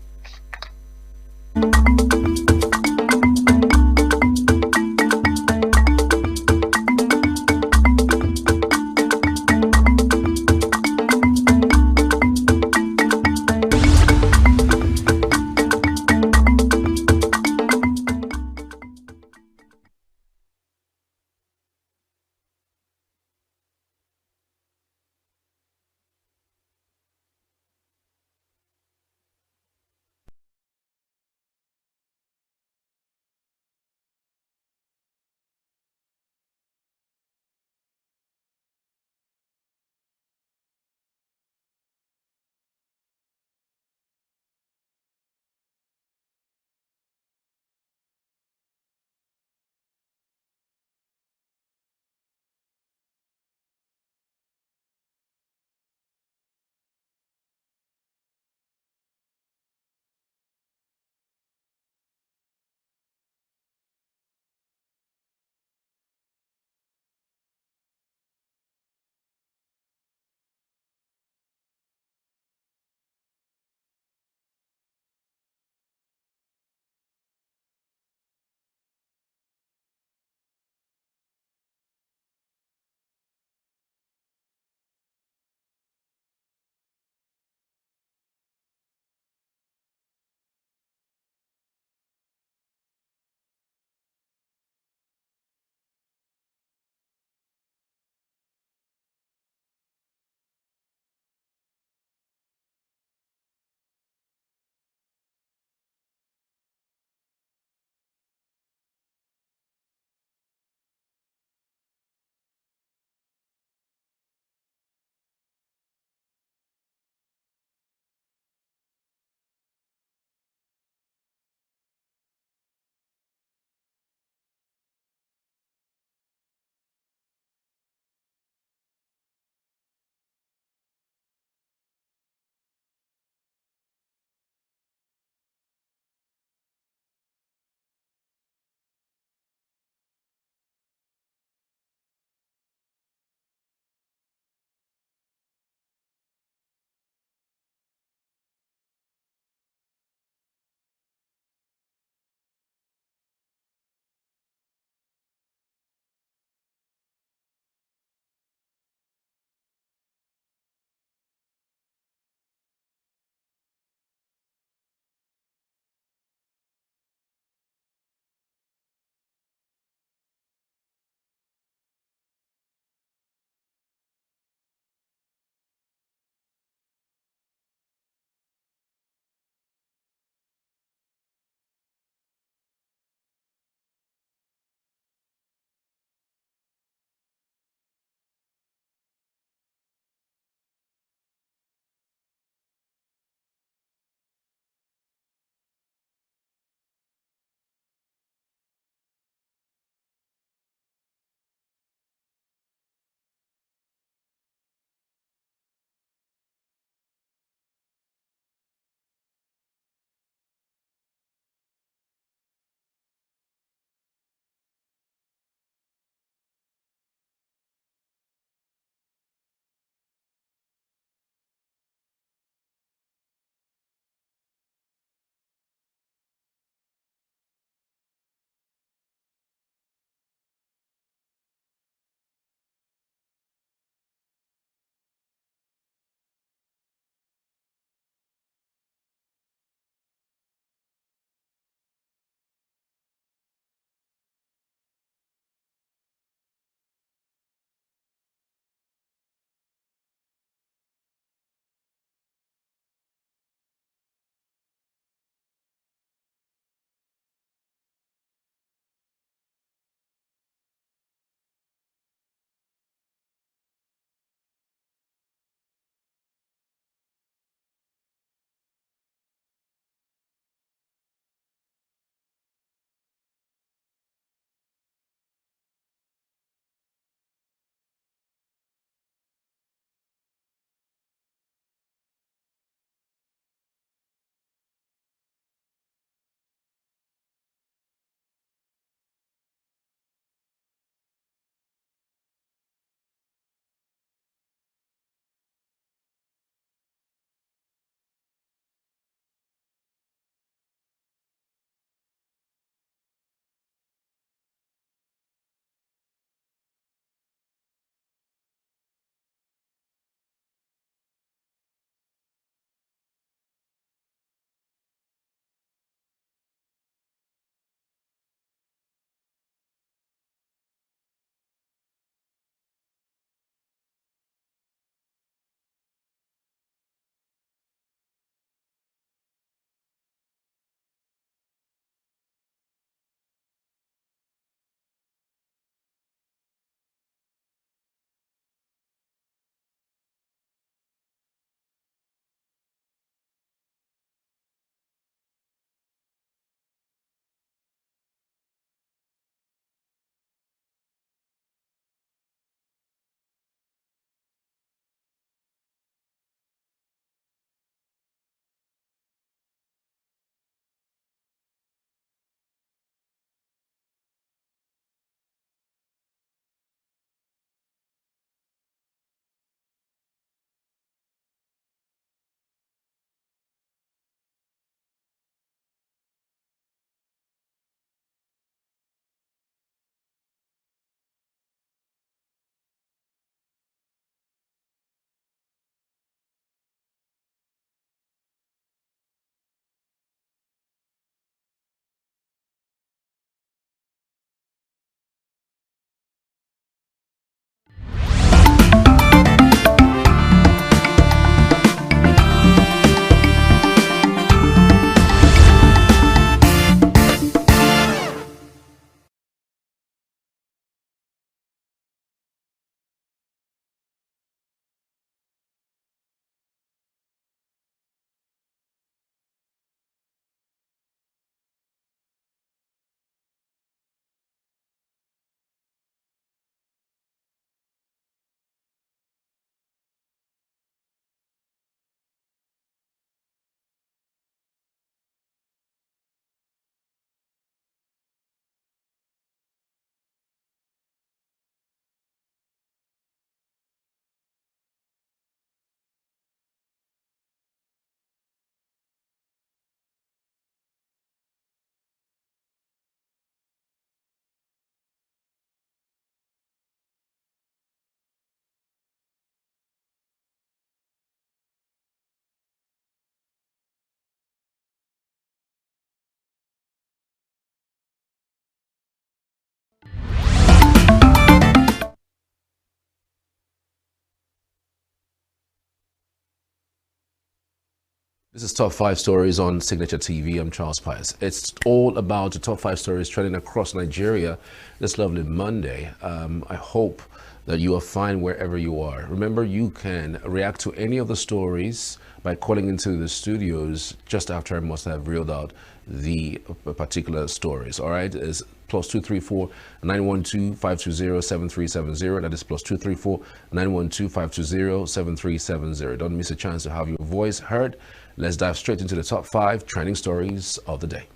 This is Top 5 Stories on Signature TV. I'm Charles Pius. It's all about the top 5 stories trending across Nigeria this lovely Monday. I hope that you are fine wherever you are. Remember, you can react to any of the stories by calling into the studios just after I must have reeled out the particular stories. All right, it's +234 912 520 7370. That is +234 912 520 7370. Don't miss a chance to have your voice heard. Let's dive straight into the top 5 trending stories of the day.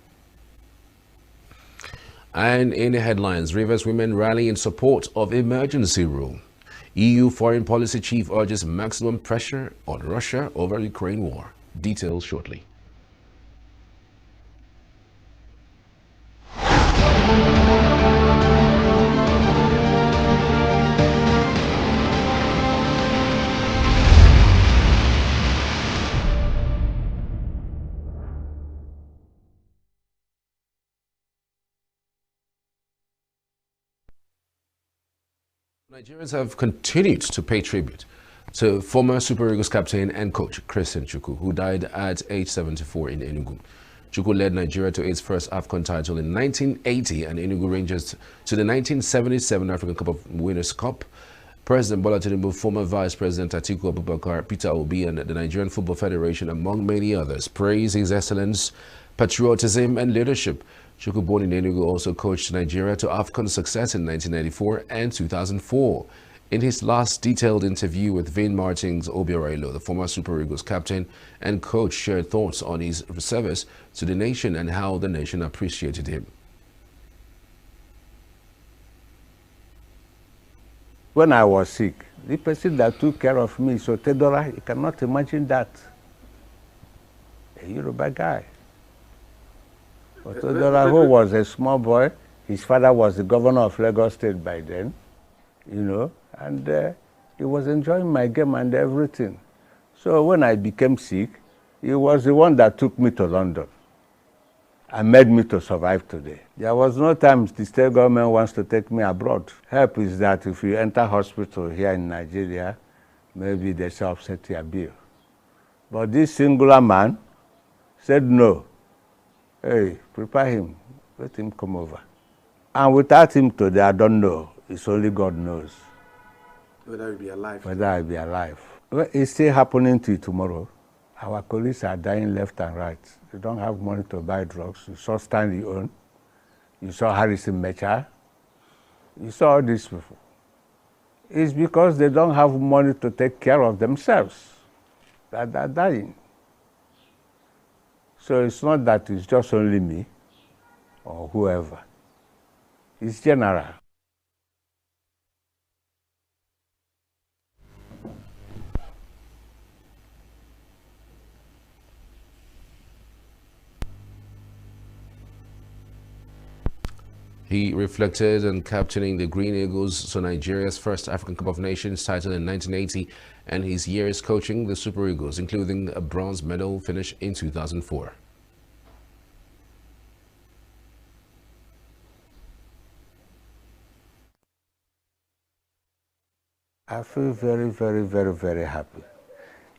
And in the headlines, Rivers women rally in support of emergency rule. EU foreign policy chief urges maximum pressure on Russia over Ukraine war. Details shortly. Nigerians have continued to pay tribute to former Super Eagles captain and coach Christian Chukwu, who died at age 74 in ENUGU. Chukwu led Nigeria to its first AFCON title in 1980 and ENUGU Rangers to the 1977 African Cup of Winners' Cup. President Bola Tinubu, former Vice President Atiku Abubakar, Peter Obi, and the Nigerian Football Federation, among many others, praise his excellence, patriotism, and leadership. Chukwu, born in ENUGU, also coached Nigeria to AFCON success in 1994 and 2004. In his last detailed interview with Vane Martins Obiorilo, the former Super Eagles captain and coach shared thoughts on his service to the nation and how the nation appreciated him. When I was sick, the person that took care of me, so Tedora, you cannot imagine that. A Yoruba guy. But Tedora, who was a small boy, his father was the governor of Lagos State by then, you know, and he was enjoying my game and everything. So when I became sick, he was the one that took me to London and made me to survive today. There was no time the state government wants to take me abroad. Help is that if you enter hospital here in Nigeria, maybe they shall offset your bill. But this singular man said no. Hey, prepare him, let him come over. And without him today, I don't know. It's only God knows. Whether he'll be alive. Whether I'll be alive. Well, it's still happening to you tomorrow. Our colleagues are dying left and right. They don't have money to buy drugs. You saw Stanley Owen. You saw Harrison Mecha. You saw all these people. It's because they don't have money to take care of themselves that they're dying. So it's not that it's just only me or whoever. It's general. He reflected on captaining the Green Eagles, so Nigeria's first African Cup of Nations title in 1980, and his years coaching the Super Eagles, including a bronze medal finish in 2004. I feel very, very, very, very happy.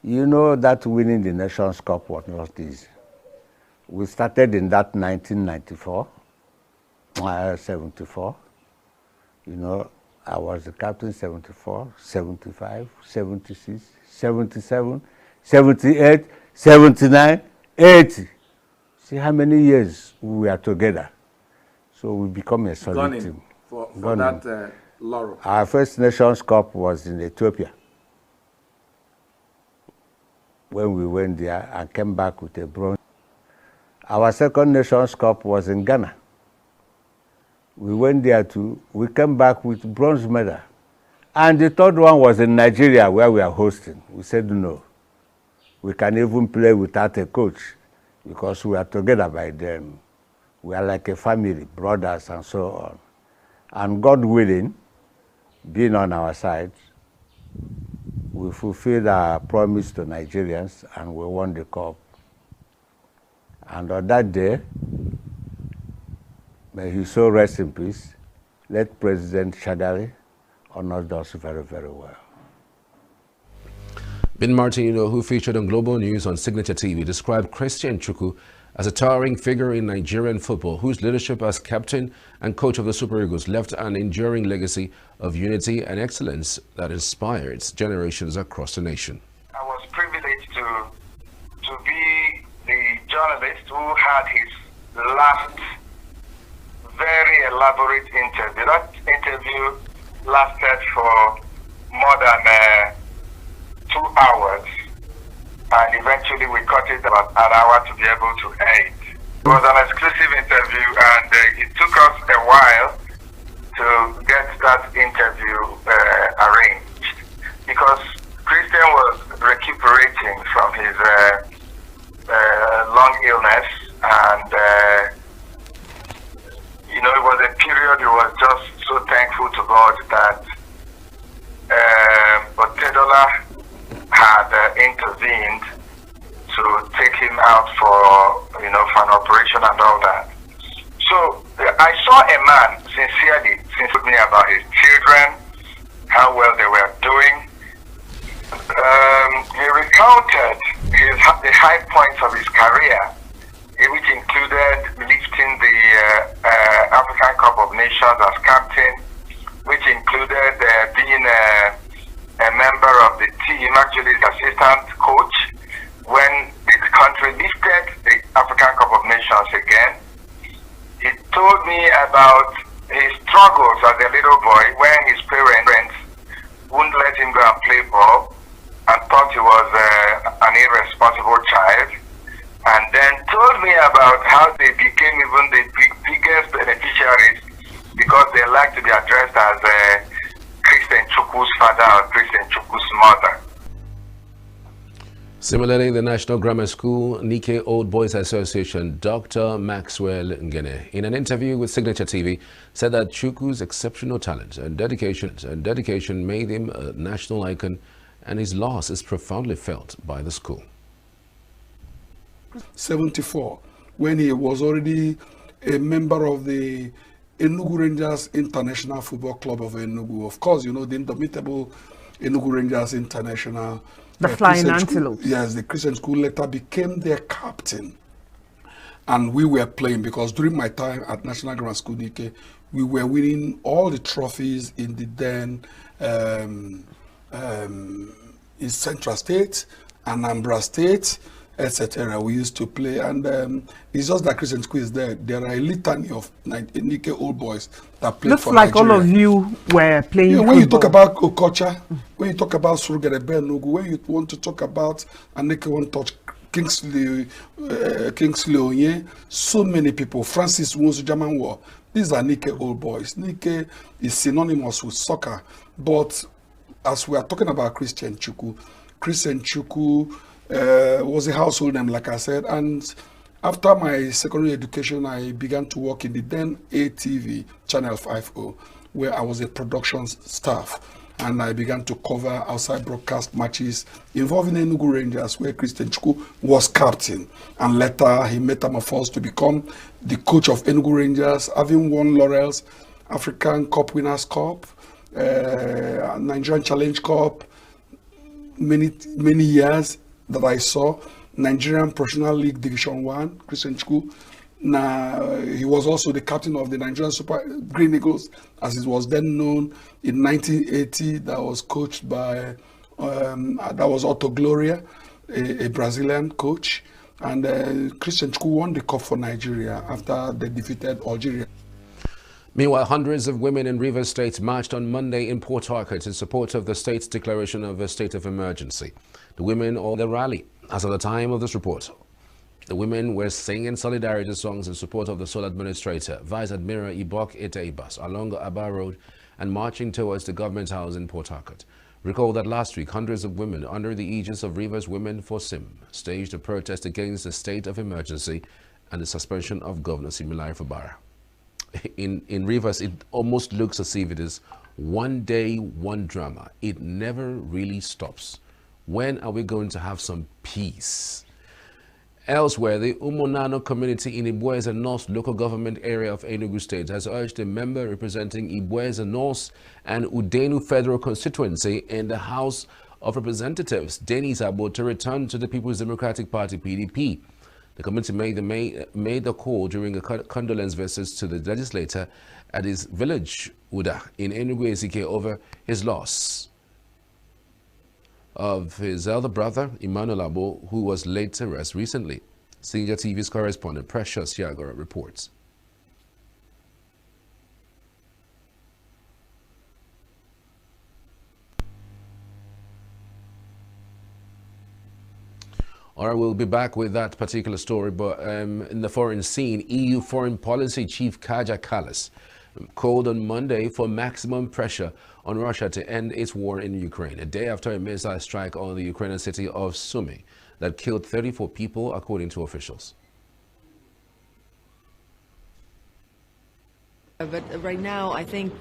You know that winning the Nations Cup was not easy. We started in that 1994. 74, you know, I was the captain 74, 75, 76, 77, 78, 79, 80. See how many years we were together. So we become a solid team. For that laurel. Our first Nations Cup was in Ethiopia. When we went there and came back with a bronze. Our second Nations Cup was in Ghana. We went there too. We came back with bronze medal. And the third one was in Nigeria where we are hosting. We said no. We can even play without a coach because we are together by then. We are like a family, brothers and so on. And God willing, being on our side, we fulfilled our promise to Nigerians and we won the cup. And on that day, may he so rest in peace, let President Shadari honor us very, very well. Ben Martinino, who featured on Global News on Signature TV, described Christian Chukwu as a towering figure in Nigerian football, whose leadership as captain and coach of the Super Eagles left an enduring legacy of unity and excellence that inspired generations across the nation. I was privileged to be the journalist who had his last very elaborate interview. That interview lasted for more than 2 hours, and eventually we cut it about an hour to be able to air it. It was an exclusive interview, and it took us a while to get that interview arranged because Christian was recuperating from his long illness, and it was a period he was just so thankful to God that Otedola had intervened to take him out for an operation and all that. So I saw a man sincerely told me about his children, how well they were doing. He recounted the high points of his career, which included lifting the African Cup of Nations as captain, which included being a member of the team, actually the assistant coach, when the country lifted the African Cup of Nations again. He told me about his struggles as a little boy when his parents wouldn't let him go and play ball and thought he was an irresponsible child, and then told me about how they became even the biggest beneficiaries because they like to be addressed as Christian Chukwu's father or Christian Chukwu's mother. Similarly, the National Grammar School Nike Old Boys Association, Dr. Maxwell Ngene, in an interview with Signature TV, said that Chukwu's exceptional talent and dedication made him a national icon, and his loss is profoundly felt by the school. 74, when he was already a member of the ENUGU Rangers International Football Club of ENUGU. Of course, the indomitable ENUGU Rangers International. The Flying Antelopes. Yes, the Christian school later became their captain. And we were playing because during my time at National Grammar School Nike, we were winning all the trophies in the then in Central State, Anambra State, etc. We used to play, and it's just that Christian school is there. There are a litany of Nike old boys that played for Nigeria. Looks like all of you were playing football. When you talk about Okocha, when you talk about Surugere Benugu, when you want to talk about Nike One Touch, Kingsley Onye, so many people, Francis Nwosu Jamanwo, these are Nike old boys. Nike is synonymous with soccer, but as we are talking about Christian Chukwu was a household name, like I said, and after my secondary education, I began to work in the then ATV, Channel 50, where I was a production staff, and I began to cover outside broadcast matches involving ENUGU Rangers, where Christian Chukwu was captain, and later he metamorphosed to become the coach of ENUGU Rangers, having won laurels, African Cup Winners' Cup, Nigerian Challenge Cup, many years that I saw, Nigerian Professional League Division 1, Christian Chukwu. Now, he was also the captain of the Nigerian Super Green Eagles, as it was then known in 1980. That was coached by, that was Otto Gloria, a Brazilian coach. And Christian Chukwu won the cup for Nigeria after they defeated Algeria. Meanwhile, hundreds of women in Rivers State marched on Monday in Port Harcourt in support of the state's declaration of a state of emergency. The women or the rally. As of the time of this report, the women were singing solidarity songs in support of the sole administrator, Vice Admiral Ibok Eteibas, along Aba Road and marching towards the government house in Port Harcourt. Recall that last week, hundreds of women under the aegis of Rivers Women for Sim staged a protest against the state of emergency and the suspension of Governor Similai Fubara. In Rivers, it almost looks as if it is one day, one drama. It never really stops. When are we going to have some peace? Elsewhere, the Umonano community in Ibueza North local government area of Enugu State has urged a member representing Ibueza North and Udenu Federal Constituency in the House of Representatives, Denis Abo, to return to the People's Democratic Party, PDP. The committee made the call during a condolence visit to the legislator at his village, Uda, in ENUGU, Ezike, over his loss of his elder brother, Emmanuel Abo, who was laid to rest recently. Senior TV's correspondent Precious Yagora reports. All right, we'll be back with that particular story, but in the foreign scene, EU Foreign Policy Chief Kaja Kallas called on Monday for maximum pressure on Russia to end its war in Ukraine, a day after a missile strike on the Ukrainian city of Sumy that killed 34 people, according to officials. But right now, I think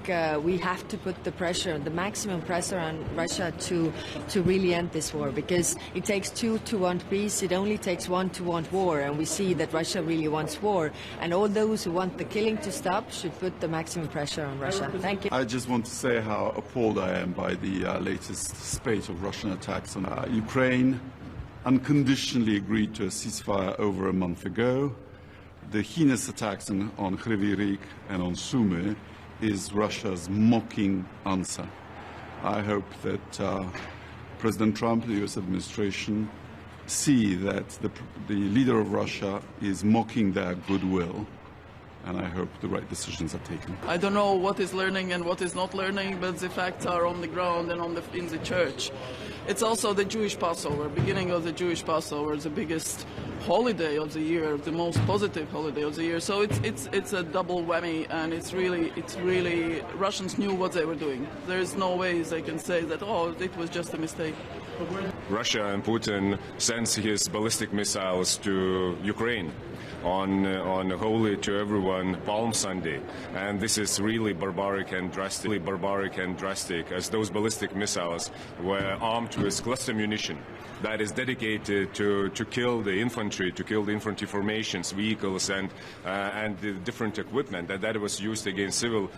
we have to put the pressure, the maximum pressure on Russia to really end this war, because it takes two to want peace. It only takes one to want war, and we see that Russia really wants war. And all those who want the killing to stop should put the maximum pressure on Russia. Thank you. I just want to say how appalled I am by the latest spate of Russian attacks on Ukraine. Unconditionally agreed to a ceasefire over a month ago. The heinous attacks on Kryvyi Rih and on Sumy is Russia's mocking answer. I hope that President Trump, the US administration, see that the leader of Russia is mocking their goodwill, and I hope the right decisions are taken. I don't know what is learning and what is not learning, but the facts are on the ground and in the church. It's also the Jewish Passover, beginning of the Jewish Passover, the biggest holiday of the year, the most positive holiday of the year. So it's a double whammy, and it's really Russians knew what they were doing. There is no way they can say that, oh, it was just a mistake. Russia and Putin sends his ballistic missiles to Ukraine on Holy to Everyone Palm Sunday, and this is really barbaric and drastic, as those ballistic missiles were armed with cluster munition that is dedicated to kill the infantry, formations, vehicles, and the different equipment, and that was used against civil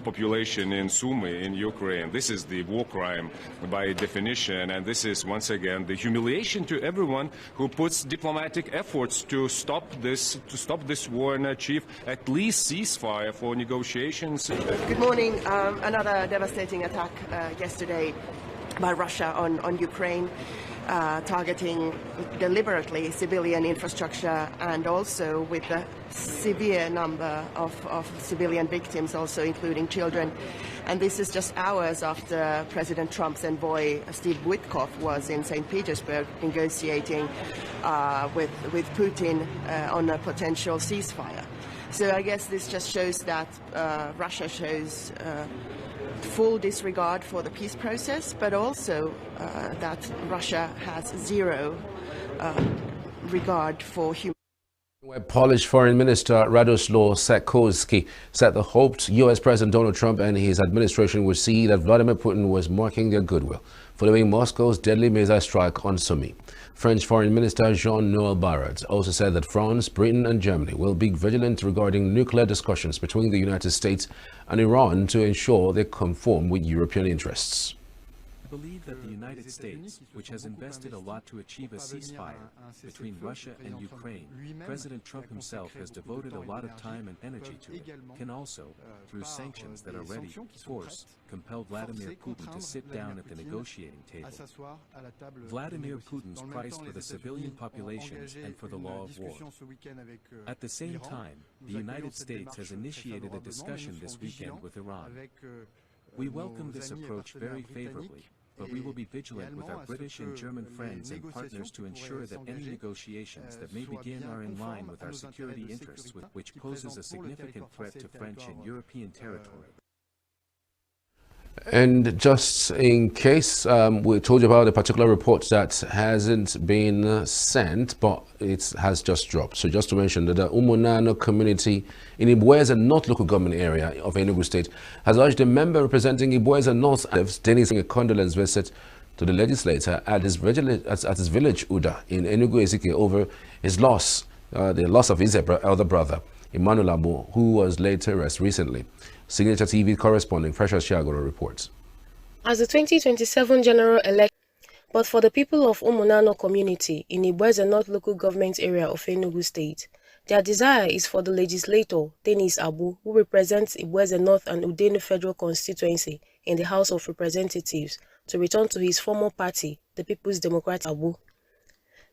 population in Sumy in Ukraine. This is the war crime by definition, and this is once again the humiliation to everyone who puts diplomatic efforts to stop this war and achieve at least ceasefire for negotiations. Good morning. Another devastating attack yesterday by Russia on Ukraine, targeting deliberately civilian infrastructure, and also with a severe number of civilian victims, also including children. And this is just hours after President Trump's envoy Steve Witkoff was in St. Petersburg negotiating with Putin on a potential ceasefire. So I guess this just shows that Russia shows full disregard for the peace process, but also that Russia has zero regard for human. Polish Foreign Minister Radoslaw Sikorski said the hoped U.S. President Donald Trump and his administration would see that Vladimir Putin was marking their goodwill following Moscow's deadly missile strike on Sumy. French Foreign Minister Jean-Noël Barrot also said that France, Britain and Germany will be vigilant regarding nuclear discussions between the United States and Iran to ensure they conform with European interests. I believe that the United States, which has invested a lot to achieve a ceasefire between Russia and Ukraine, President Trump himself has devoted a lot of time and energy to it, can also, through sanctions that are ready, force, compel Vladimir Putin to sit down at the negotiating table. Vladimir Putin's price for the civilian populations and for the law of war. At the same time, the United States has initiated a discussion this weekend with Iran. We welcome this approach very favorably, but we will be vigilant with our British and German friends and partners to ensure that any negotiations that may begin are in line with our security interests, which poses a significant threat to French and European territory. And just in case, we told you about a particular report that hasn't been sent, but it has just dropped. So just to mention that the Umunano community in Ibweza North local government area of Enugu State has urged a member representing Ibweza North, Denis, a condolence visit to the legislator at his village Uda in Enugu Ezike over his loss, the loss of his elder brother, Emmanuel Abo, who was laid to rest recently. Signature TV correspondent Precious Yagora reports. As the 2027 general election But for the people of Umunano community in Ibweze North local government area of Enugu State, their desire is for the legislator, Dennis Abu, who represents Ibweze North and Udenu Federal Constituency in the House of Representatives, to return to his former party, the People's Democrat Abu.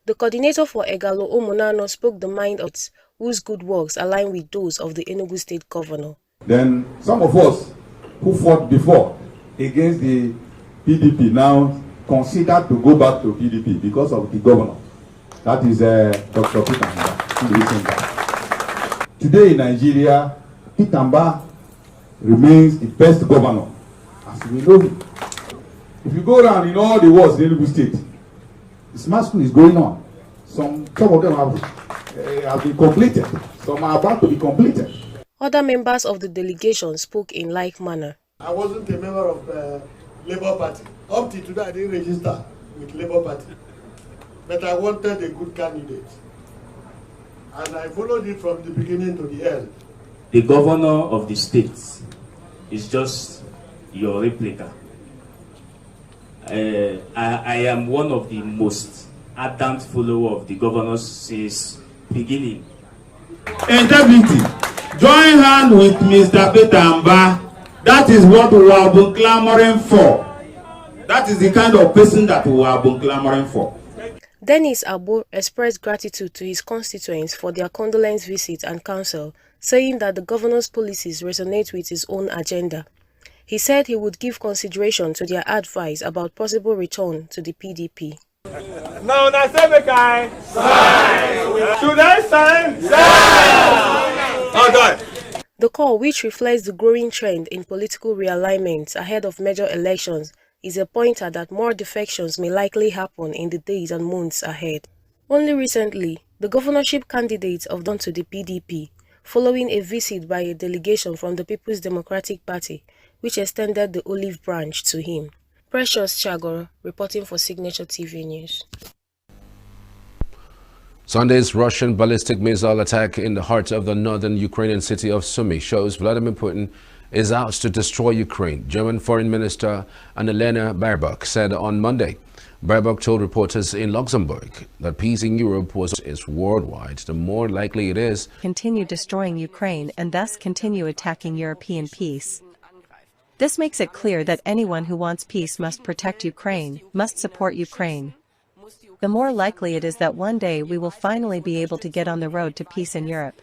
The coordinator for Egalo Umunano spoke the mind of its whose good works align with those of the Enugu State governor. Then some of us who fought before against the PDP now consider to go back to PDP because of the governor. That is Dr. Pitamba. Today in Nigeria, Pitamba remains the best governor as we know him. If you go around in all the wards in Enugu State, the smart school is going on. Some of them have been completed. Some are about to be completed. Other members of the delegation spoke in like manner. I wasn't a member of Labour Party. Up till today, I didn't register with Labour Party. But I wanted a good candidate. And I followed it from the beginning to the end. The governor of the state is just your replica. I am one of the most ardent followers of the governor since beginning. Integrity. Join hand with Mr. Petamba. That is what we have been clamoring for. That is the kind of person that we have been clamoring for. Dennis Abu expressed gratitude to his constituents for their condolence visit and counsel, saying that the governor's policies resonate with his own agenda. He said he would give consideration to their advice about possible return to the PDP. Now, should I sign? The call, which reflects the growing trend in political realignment ahead of major elections, is a pointer that more defections may likely happen in the days and months ahead. Only recently, the governorship candidates have gone to the PDP, following a visit by a delegation from the People's Democratic Party, which extended the olive branch to him. Precious Chagor, reporting for Signature TV News. Sunday's Russian ballistic missile attack in the heart of the northern Ukrainian city of Sumy shows Vladimir Putin is out to destroy Ukraine, German Foreign Minister Annalena Baerbock said on Monday. Baerbock told reporters in Luxembourg that peace in Europe is worldwide, the more likely it is continue destroying Ukraine and thus continue attacking European peace. This makes it clear that anyone who wants peace must protect Ukraine, must support Ukraine. The more likely it is that one day we will finally be able to get on the road to peace in Europe.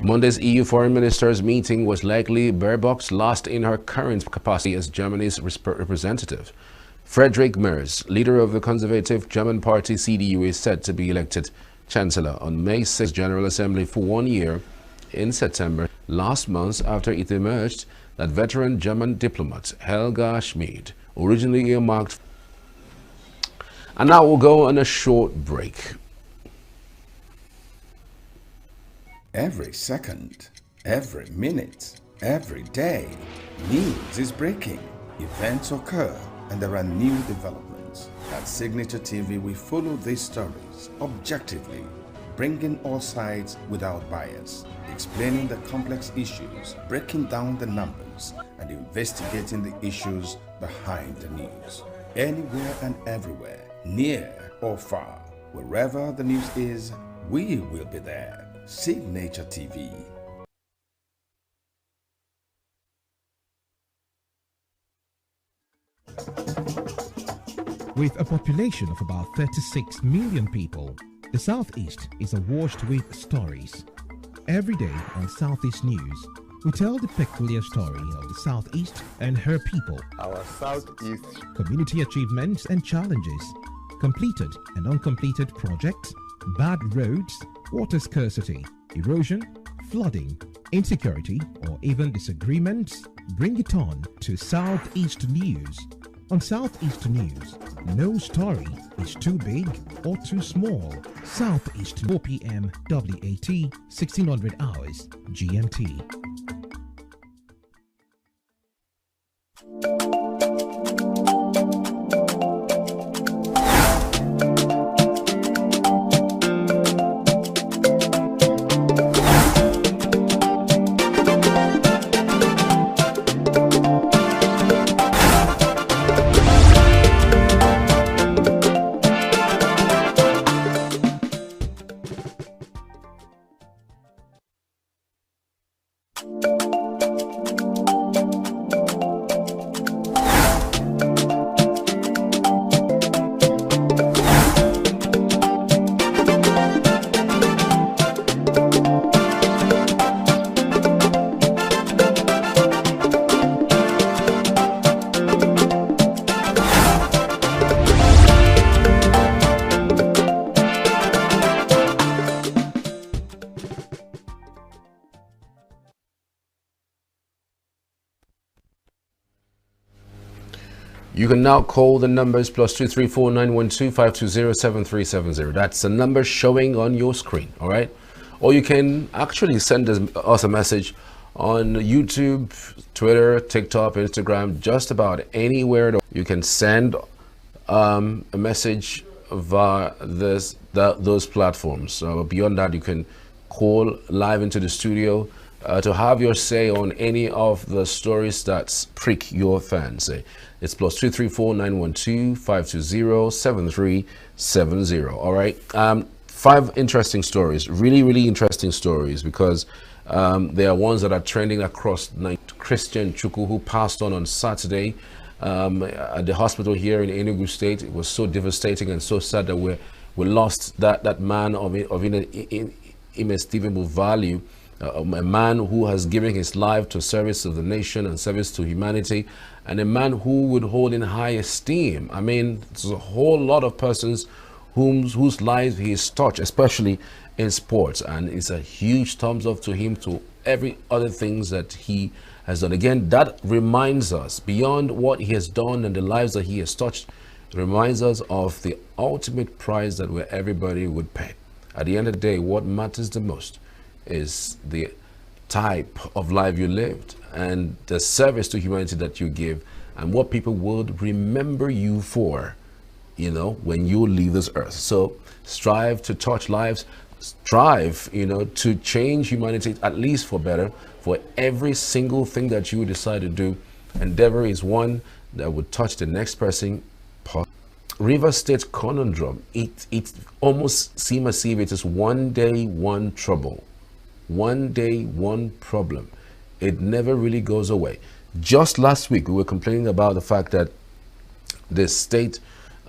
Monday's EU foreign ministers meeting was likely Baerbock's last in her current capacity as Germany's representative. Friedrich Merz, leader of the conservative German party CDU, is set to be elected chancellor on May 6 General Assembly for 1 year in September last month, after it emerged that veteran German diplomat Helga Schmid originally earmarked. And now we'll go on a short break. Every second, every minute, every day, news is breaking. Events occur and there are new developments. At Signature TV, we follow these stories objectively, bringing all sides without bias, explaining the complex issues, breaking down the numbers, and investigating the issues behind the news. Anywhere and everywhere, near or far, wherever the news is, we will be there. Signature TV. With a population of about 36 million people, the Southeast is awash with stories. Every day on Southeast News, we tell the peculiar story of the Southeast and her people. Our Southeast. Community achievements and challenges, completed and uncompleted projects, bad roads, water scarcity, erosion, flooding, insecurity, or even disagreements. Bring it on to Southeast News. On Southeast News, no story is too big or too small. Southeast, 4 p.m. WAT, 1600 hours GMT. You can now call the numbers +234 912 520 7370. That's the number showing on your screen, all right? Or you can actually send us a message on YouTube, Twitter, TikTok, Instagram, just about anywhere. You can send a message via those platforms. So beyond that, you can call live into the studio to have your say on any of the stories that prick your fancy. It's +234 912 520 7370. All right. 5 interesting stories, really interesting stories, because they are ones that are trending across night. Christian Chukwu, who passed on Saturday at the hospital here in Enugu State. It was so devastating and so sad that we lost that man of inestimable value, a man who has given his life to service of the nation and service to humanity, and a man who would hold in high esteem. I mean, there's a whole lot of persons whose lives he has touched, especially in sports, and it's a huge thumbs up to him, to every other things that he has done. Again, that reminds us, beyond what he has done and the lives that he has touched, it reminds us of the ultimate price that everybody would pay. At the end of the day, what matters the most is the type of life you lived and the service to humanity that you give, and what people would remember you for, you know, when you leave this earth. So strive to touch lives, strive, you know, to change humanity, at least for better, for every single thing that you decide to do. Endeavor is one that would touch the next person. River State conundrum, it almost seems as if it is one day, one trouble, one day, one problem. It never really goes away. Just last week, we were complaining about the fact that the state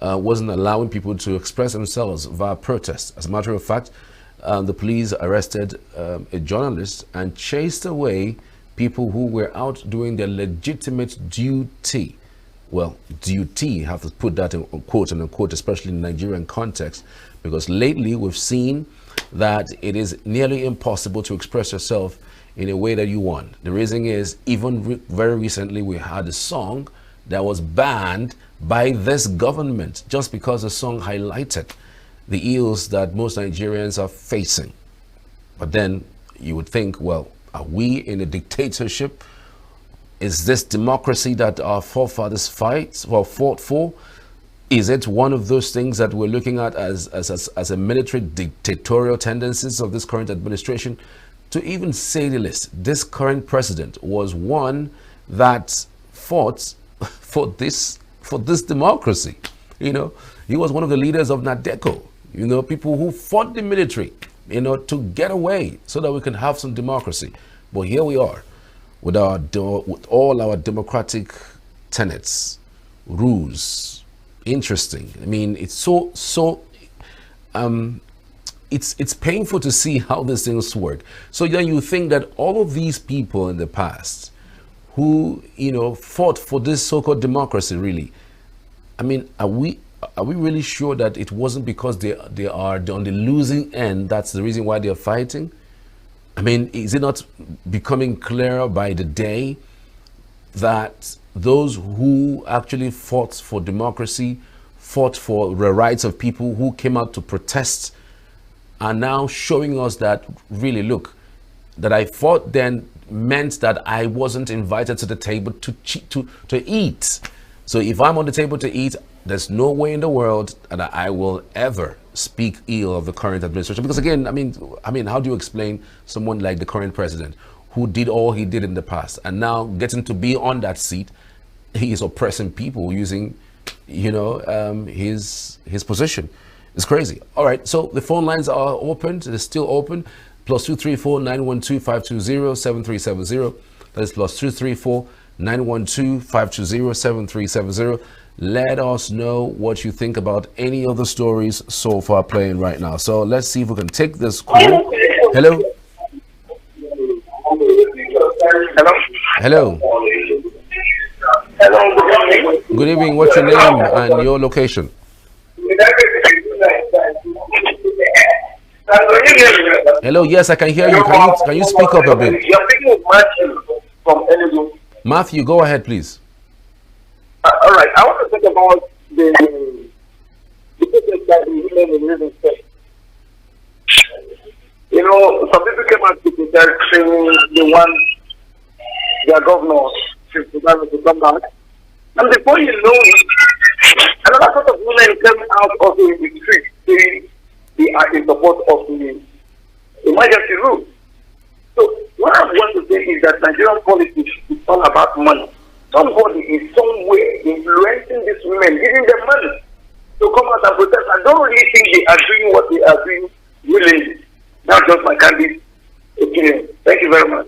wasn't allowing people to express themselves via protest. As a matter of fact, the police arrested a journalist and chased away people who were out doing their legitimate duty. Well, duty, have to put that in quote and unquote, especially in Nigerian context, because lately we've seen that it is nearly impossible to express yourself in a way that you want. The reason is, even very recently, we had a song that was banned by this government just because the song highlighted the ills that most Nigerians are facing. But then you would think, well, are we in a dictatorship? Is this democracy that our forefathers fought for? Is it one of those things that we're looking at as a military dictatorial tendencies of this current administration? To even say the least, this current president was one that fought for this democracy. You know, he was one of the leaders of NADECO. You know, people who fought the military, you know, to get away so that we can have some democracy. But here we are with all our democratic tenets, rules. Interesting. I mean, it's it's painful to see how these things work. So then you think that all of these people in the past who, you know, fought for this so-called democracy, really, I mean, are we really sure that it wasn't because they are on the losing end? That's the reason why they're fighting? I mean, is it not becoming clearer by the day that those who actually fought for democracy, fought for the rights of people, who came out to protest, are now showing us that, really, look, that I fought then meant that I wasn't invited to the table to eat. So if I'm on the table to eat, there's no way in the world that I will ever speak ill of the current administration. Because again, I mean, how do you explain someone like the current president, who did all he did in the past, and now getting to be on that seat, he is oppressing people using, you know, his position? It's crazy. All right, so the phone lines are open. They're still open. +234 912 520 7370. That is +234 912 520 7370. Let us know what you think about any of the stories so far playing right now. So let's see if we can take this call. Hello. Hello. Hello. Good evening. What's your name and your location? Hello. Yes, I can hear you. Can you speak up a bit? You're speaking with Matthew from ENUGU. Matthew, go ahead, please. All right. I want to what about the protest that the women in real estate? You know, some people came out to protest saying they want their governor to come back. And before you know it, another sort of women came out also in the street saying they are in support of the emergency rule. So what I want to say is that Nigerian politics is all about money. Somebody is somewhere influencing these women, giving them money to come out and protest. I don't really think they are doing what they are doing willingly. That's just my candid opinion. Thank you very much.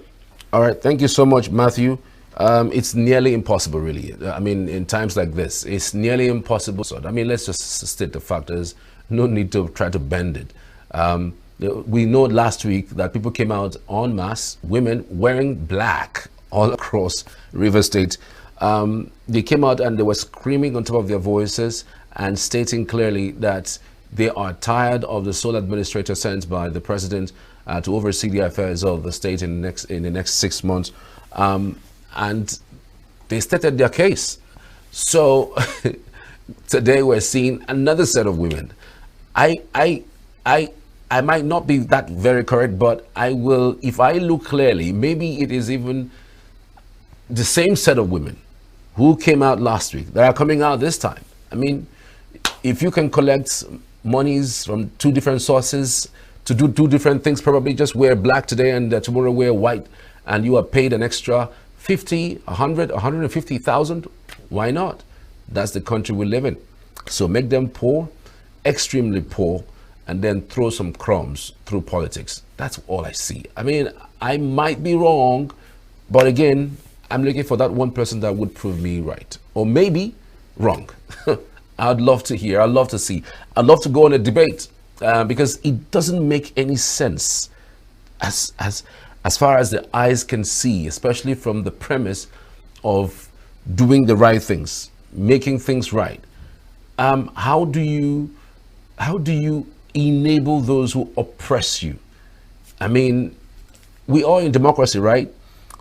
All right, thank you so much, Matthew. It's nearly impossible, really. I mean, in times like this, it's nearly impossible. So, I mean, let's just state the fact. There's no need to try to bend it. We know last week that people came out en masse, women wearing black all across River State. They came out and they were screaming on top of their voices and stating clearly that they are tired of the sole administrator sent by the president to oversee the affairs of the state in the next 6 months. And they stated their case. So today we're seeing another set of women. I might not be that very correct, but I will, if I look clearly, maybe it is even the same set of women who came out last week that are coming out this time. I mean, if you can collect monies from two different sources to do two different things, probably just wear black today and tomorrow wear white, and you are paid an extra 50, 100, 150,000, why not? That's the country we live in. So make them poor, extremely poor, and then throw some crumbs through politics. That's all I see. I mean, I might be wrong, but again, I'm looking for that one person that would prove me right, or maybe wrong. I'd love to hear, I'd love to see, I'd love to go on a debate because it doesn't make any sense as far as the eyes can see, especially from the premise of doing the right things, making things right. How do you enable those who oppress you? I mean, we are in democracy, right?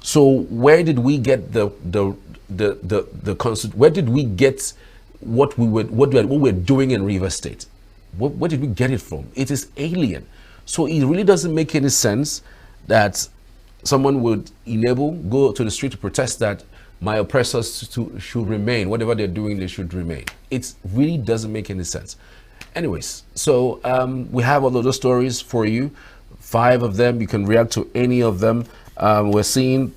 So where did we get where did we get what we were doing in River State? Where did we get it from? It is alien. So it really doesn't make any sense that someone would go to the street to protest that my oppressors should remain. Whatever they're doing, they should remain. It really doesn't make any sense. Anyways, so we have all of those stories for you. 5 of them. You can react to any of them. We're seeing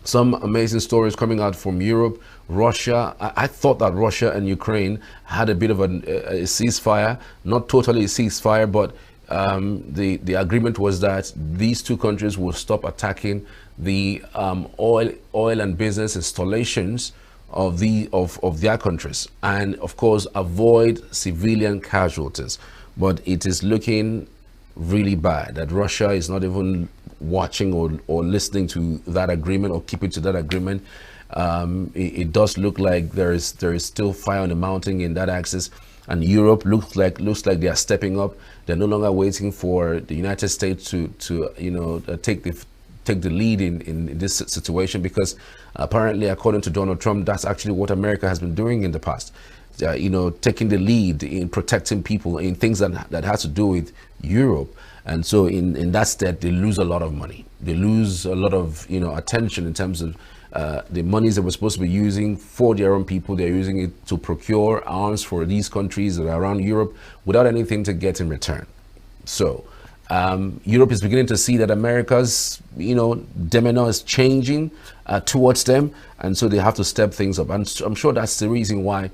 some amazing stories coming out from Europe, Russia. I thought that Russia and Ukraine had a bit of a ceasefire, not totally a ceasefire, but the agreement was that these two countries will stop attacking the oil and business installations of their countries, and of course avoid civilian casualties. But it is looking really bad that Russia is not even watching or listening to that agreement or keeping to that agreement. It does look like there is still fire on the mountain in that axis, and Europe looks like they are stepping up. They're no longer waiting for the United States to take the lead in this situation, because apparently, according to Donald Trump, that's actually what America has been doing in the past. Taking the lead in protecting people in things that has to do with Europe. And so in that state, they lose a lot of money. They lose a lot of attention in terms of the monies that we're supposed to be using for their own people. They're using it to procure arms for these countries that are around Europe without anything to get in return. So Europe is beginning to see that America's demeanor is changing towards them, and so they have to step things up. And I'm sure that's the reason why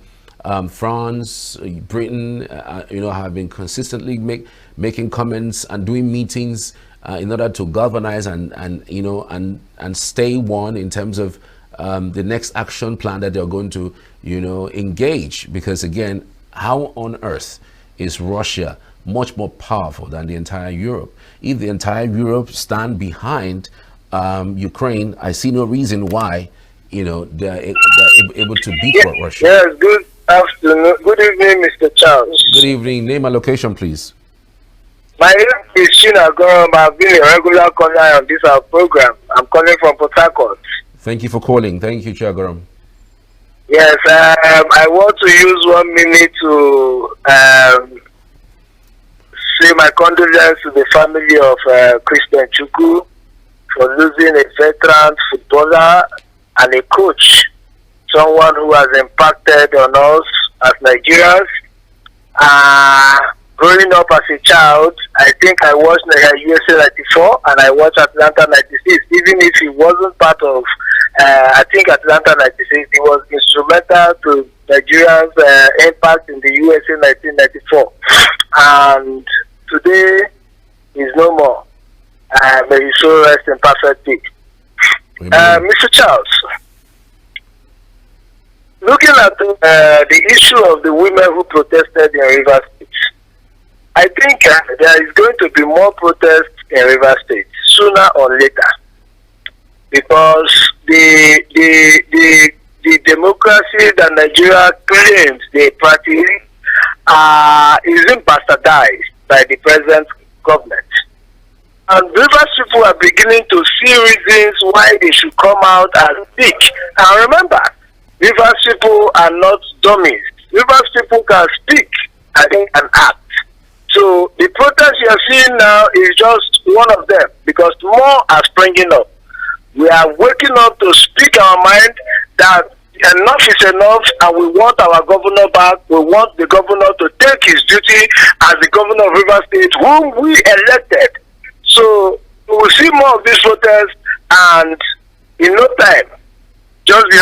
France, Britain, have been consistently making comments and doing meetings in order to galvanize and stay one in terms of the next action plan that they're going to engage. Because again, how on earth is Russia much more powerful than the entire Europe? If the entire Europe stand behind Ukraine, I see no reason why they're able to beat Russia. Yes, good afternoon. Good evening, Mr. Charles. Good evening. Name and location, please. My name is Shina. I've been a regular caller on this program. I'm calling from Port Harcourt. Thank you for calling. Thank you, Chagaram. Yes, I want to use 1 minute to say my condolences to the family of Christian Chukwu for losing a veteran footballer and a coach, someone who has impacted on us as Nigerians. Growing up as a child, I think I watched USA 94 and I watched Atlanta 96. Even if he wasn't part of, I think Atlanta 96, he was instrumental to Nigeria's impact in the USA 1994. And today, he's no more. May his soul rest in perfect peace. Mr. Charles, looking at the issue of the women who protested in Rivers State, I think there is going to be more protests in Rivers State sooner or later, because the democracy that Nigeria claims they practice isn't bastardized by the present government. And Rivers people are beginning to see reasons why they should come out and speak. And remember, Rivers people are not dummies. Rivers people can speak and they can act. So the protest you are seeing now is just one of them, because more are springing up. We are waking up to speak our mind that enough is enough, and we want our governor back. We want the governor to take his duty as the governor of Rivers State, whom we elected. So we will see more of these protests, and in no time, just be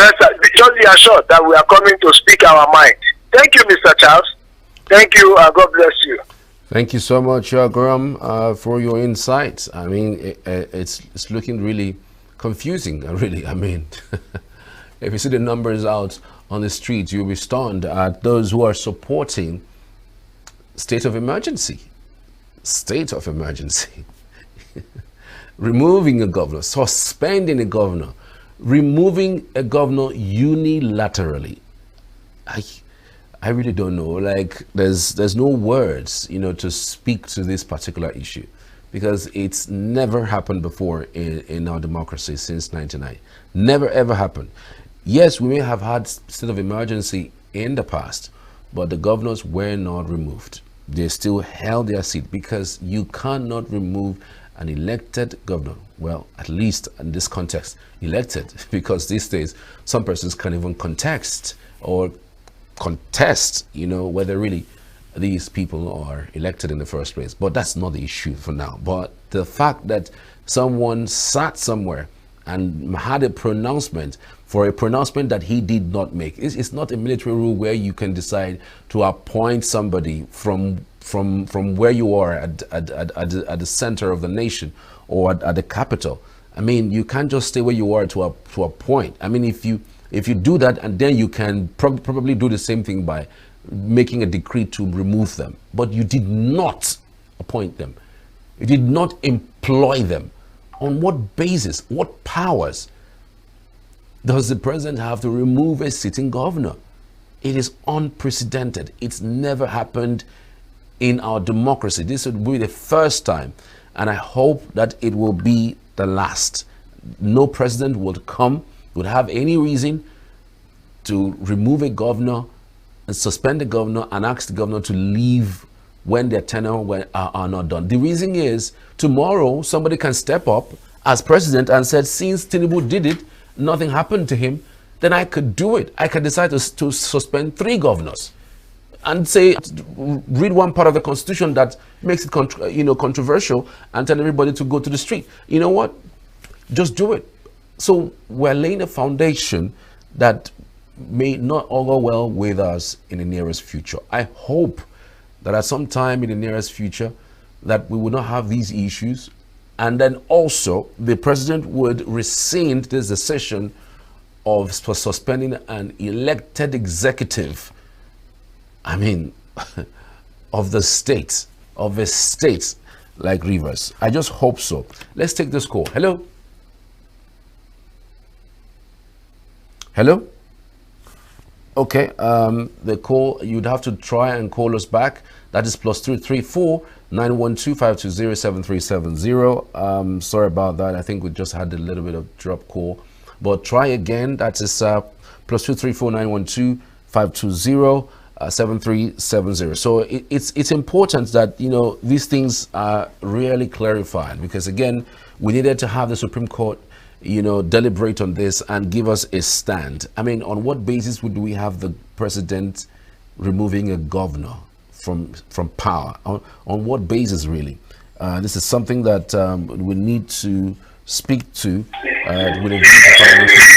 assured that we are coming to speak our mind. Thank you, Mr. Charles. Thank you, and God bless you. Thank you so much, Graham, for your insights. I mean, it's looking really confusing, really. I mean, if you see the numbers out on the streets, you'll be stunned at those who are supporting state of emergency. State of emergency. Removing a governor, suspending a governor, removing a governor unilaterally. I really don't know. Like, there's no words, to speak to this particular issue, because it's never happened before in our democracy since 1999. Never ever happened. Yes, we may have had state of emergency in the past, but the governors were not removed. They still held their seat, because you cannot remove an elected governor. Well, at least in this context, elected, because these days some persons can't even contest, whether really these people are elected in the first place. But that's not the issue for now. But the fact that someone sat somewhere and had a pronouncement for a pronouncement that he did not make. It's not a military rule where you can decide to appoint somebody from where you are at the center of the nation or at the capital. I mean, you can't just stay where you are to a point. I mean, if you do that, and then you can probably do the same thing by making a decree to remove them. But you did not appoint them. You did not employ them. On what basis? What powers does the president have to remove a sitting governor? It is unprecedented. It's never happened in our democracy. This would be the first time, and I hope that it will be the last. No president would have any reason to remove a governor and suspend the governor and ask the governor to leave when their tenure are not done. The reason is, tomorrow somebody can step up as president and said, since Tinubu did it, nothing happened to him, then I could do it. I could decide to suspend 3 governors and say, read one part of the constitution that makes it controversial, and tell everybody to go to the street. You know what? Just do it. So we're laying a foundation that may not all go well with us in the nearest future. I hope that at some time in the nearest future that we will not have these issues, and then also the president would rescind this decision of suspending an elected executive, I mean, of a state like Rivers. I just hope so. Let's take this call. Hello? Hello? Okay, the call, you'd have to try and call us back. That is +334 912 520 7370. Sorry about that. I think we just had a little bit of drop call, but try again. That is +2349125207370. So it's important that these things are really clarified, because again, we needed to have the Supreme Court deliberate on this and give us a stand. I mean, on what basis would we have the president removing a governor from power? On what basis, really? This is something that we need to speak to with a view to finding a solution.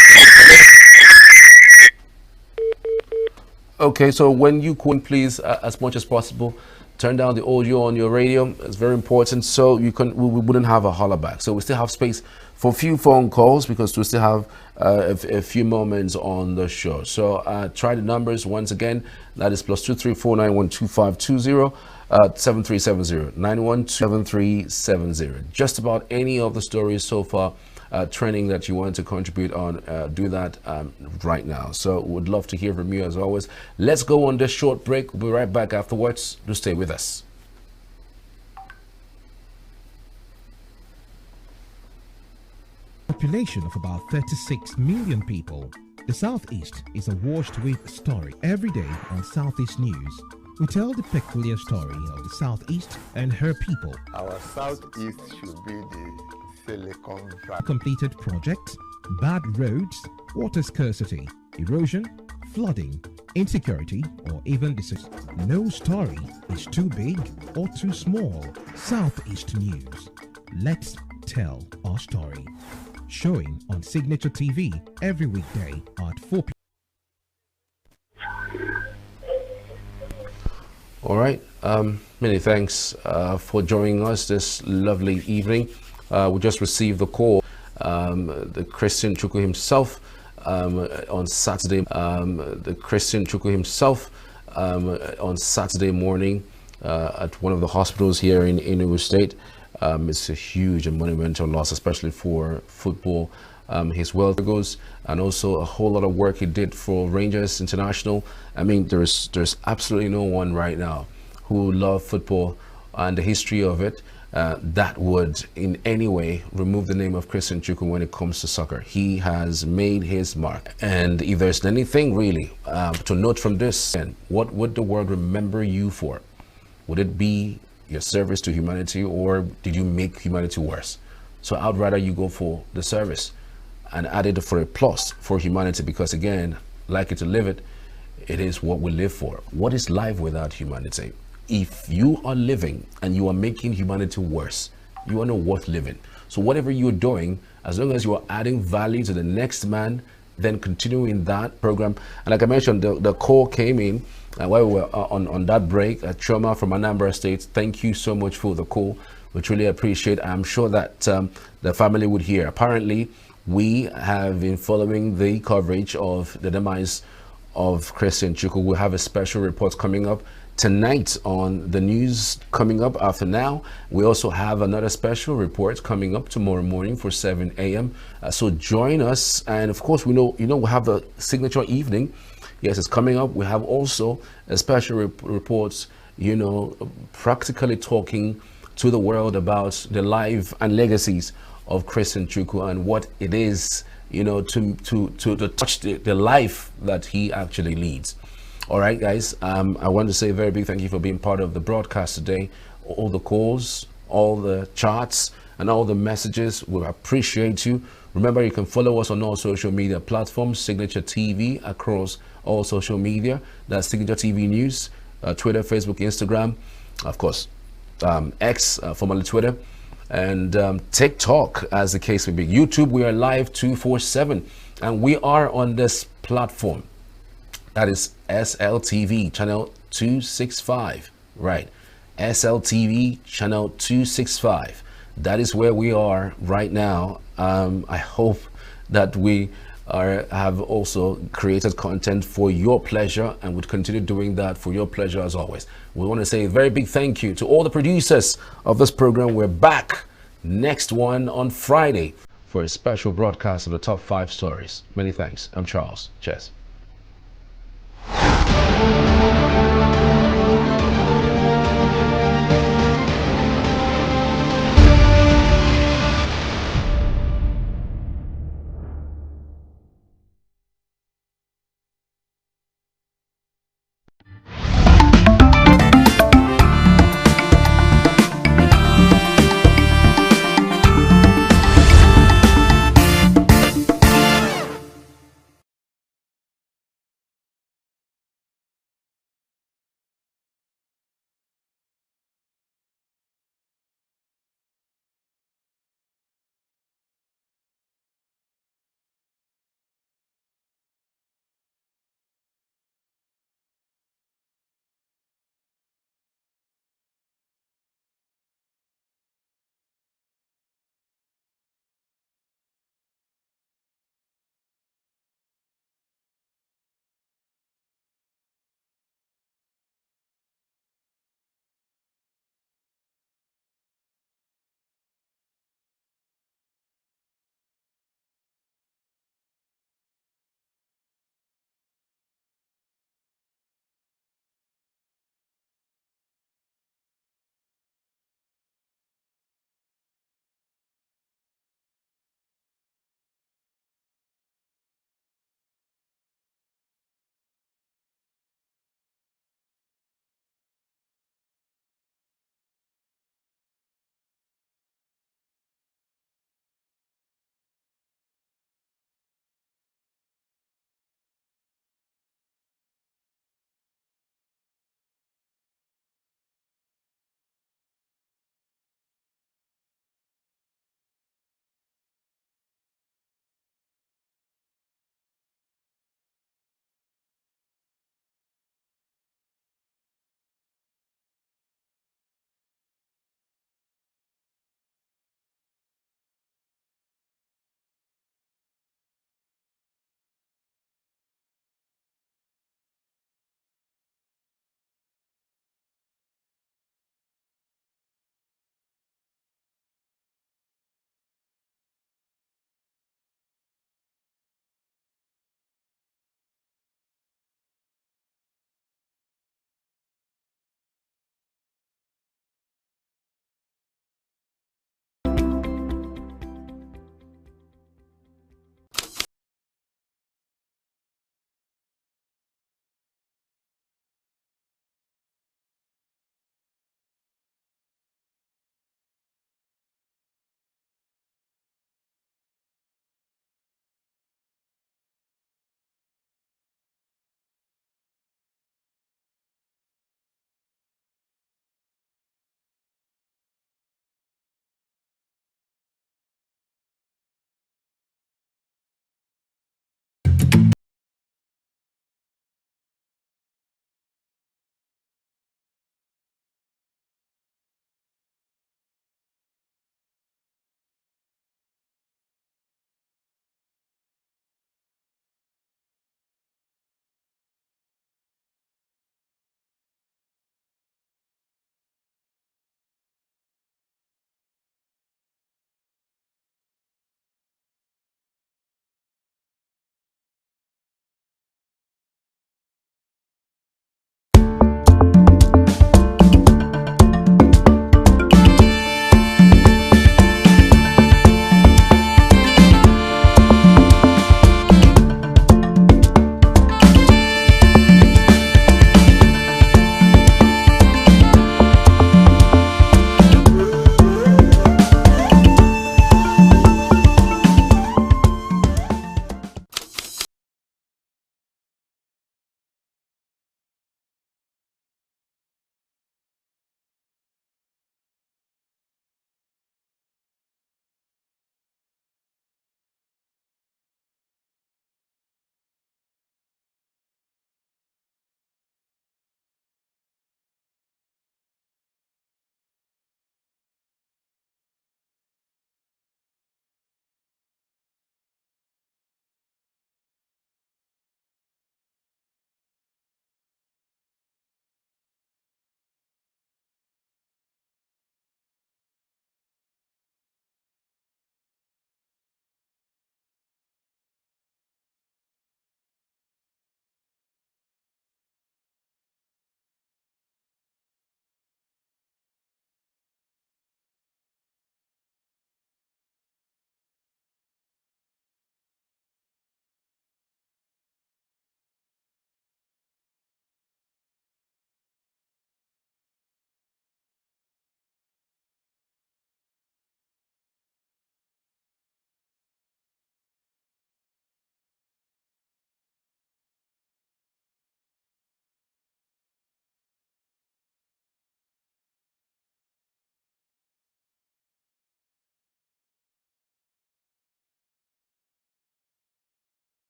Okay, so when you call, please, as much as possible, turn down the audio on your radio. It's very important, so we wouldn't have a holler back. So we still have space for a few phone calls, because we still have a few moments on the show. So try the numbers once again. That is +234912520 7370 9127370. Just about any of the stories so far training that you want to contribute on, do that right now. So would love to hear from you as always. Let's go on this short break. We'll be right back afterwards. Do stay with us. Population of about 36 million people, the Southeast is awash with story. Every day on Southeast News, we tell the peculiar story of the Southeast and her people. Our Southeast should be the Silicon Valley. Completed projects, bad roads, water scarcity, erosion, flooding, insecurity, or even disease. No story is too big or too small. Southeast News. Let's tell our story. Showing on Signature TV every weekday at 4 p.m. All right. Many thanks for joining us this lovely evening. We just received the call. The Christian Chukwu himself on Saturday. The Christian Chukwu himself on Saturday morning at one of the hospitals here in ENUGU State. It's a huge and monumental loss, especially for football. His wealth goes, and also a whole lot of work he did for Rangers International. I mean, there's absolutely no one right now who loves football and the history of it that would in any way remove the name of Christian Chukwu when it comes to soccer. He has made his mark, and if there's anything really to note from this, and what would the world remember you for? Would it be your service to humanity, or did you make humanity worse? So I'd rather you go for the service and add it for a plus for humanity, because again, like it to live it, it is what we live for. What is life without humanity? If you are living and you are making humanity worse, you are not worth living. So whatever you're doing, as long as you are adding value to the next man, then continue in that program. And like I mentioned, the call came in while we were on that break. Choma from Anambra State, thank you so much for the call. We truly appreciate it. I'm sure that the family would hear. Apparently, we have been following the coverage of the demise of Christian Chukwu. We have a special report coming up tonight on the news coming up after now. We also have another special report coming up tomorrow morning for 7 a.m. So join us. And of course, we have a signature evening. Yes, it's coming up. We have also a special reports, practically talking to the world about the life and legacies of Christian Chukwu and what it is, to touch the life that he actually leads. All right, guys, I want to say a very big thank you for being part of the broadcast today. All the calls, all the charts, and all the messages. We appreciate you. Remember, you can follow us on all social media platforms, Signature TV, across all social media. That's Signature TV News, Twitter, Facebook, Instagram, of course, X, formerly Twitter, and TikTok, as the case may be. YouTube, we are live 247, and we are on this platform. That is SLTV channel 265, right? SLTV channel 265. That is where we are right now. I hope that we have also created content for your pleasure, and would continue doing that for your pleasure as always. We want to say a very big thank you to all the producers of this program. We're back next one on Friday for a special broadcast of the top 5 stories. Many thanks. I'm Charles. Cheers.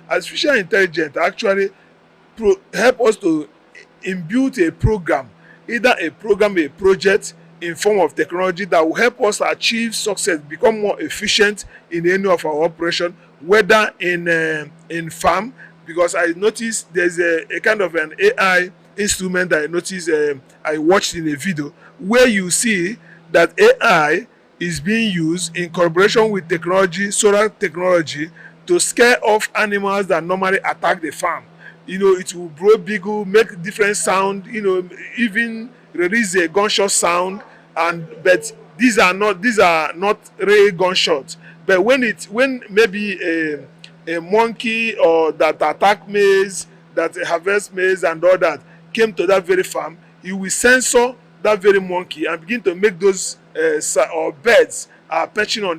Artificial intelligence actually help us to imbue a program, either a program, a project in form of technology that will help us achieve success, become more efficient in any of our operation, whether in farm, because I noticed there's a kind of an AI instrument that I noticed I watched in a video where you see that AI is being used in collaboration with technology, solar technology, to scare off animals that normally attack the farm. You know, it will blow bugle, make different sound, you know, even release a gunshot sound. And but these are not real gunshots. But when maybe a monkey or that attack maize, that harvest maize and all that came to that very farm, you will censor that very monkey and begin to make those or birds are perching on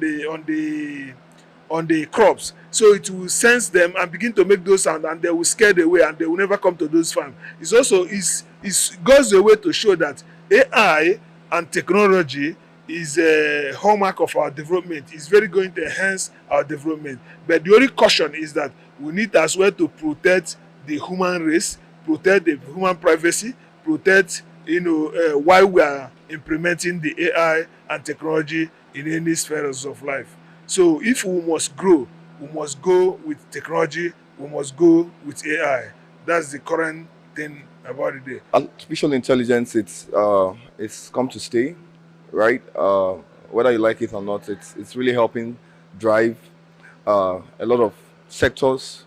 the crops, so it will sense them and begin to make those sound, and they will scare them away and they will never come to those farms. It's also is goes a way to show that AI and technology is a hallmark of our development. It's very going to enhance our development, but the only caution is that we need as well to protect the human race, protect the human privacy, protect while we are implementing the AI and technology in any spheres of life. So if we must grow, we must go with technology, we must go with AI. That's the current thing about it. Artificial intelligence, it's come to stay, right? Whether you like it or not, it's really helping drive a lot of sectors,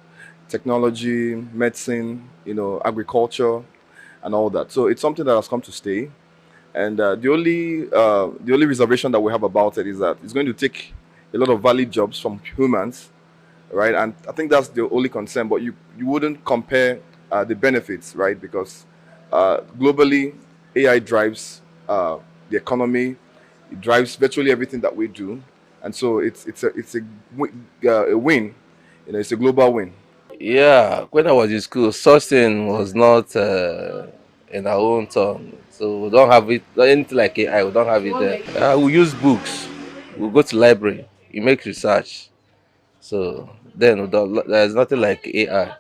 technology, medicine, agriculture, and all that. So it's something that has come to stay. And the only reservation that we have about it is that it's going to take a lot of valid jobs from humans, right? And I think that's the only concern. But you wouldn't compare the benefits, right? Because globally, AI drives the economy. It drives virtually everything that we do, and so it's a win. It's a global win. Yeah, when I was in school, such thing was not in our own tongue. So we don't have it, anything like AI, we don't have it there. We use books, we go to library, you make research. So then there's nothing like AI.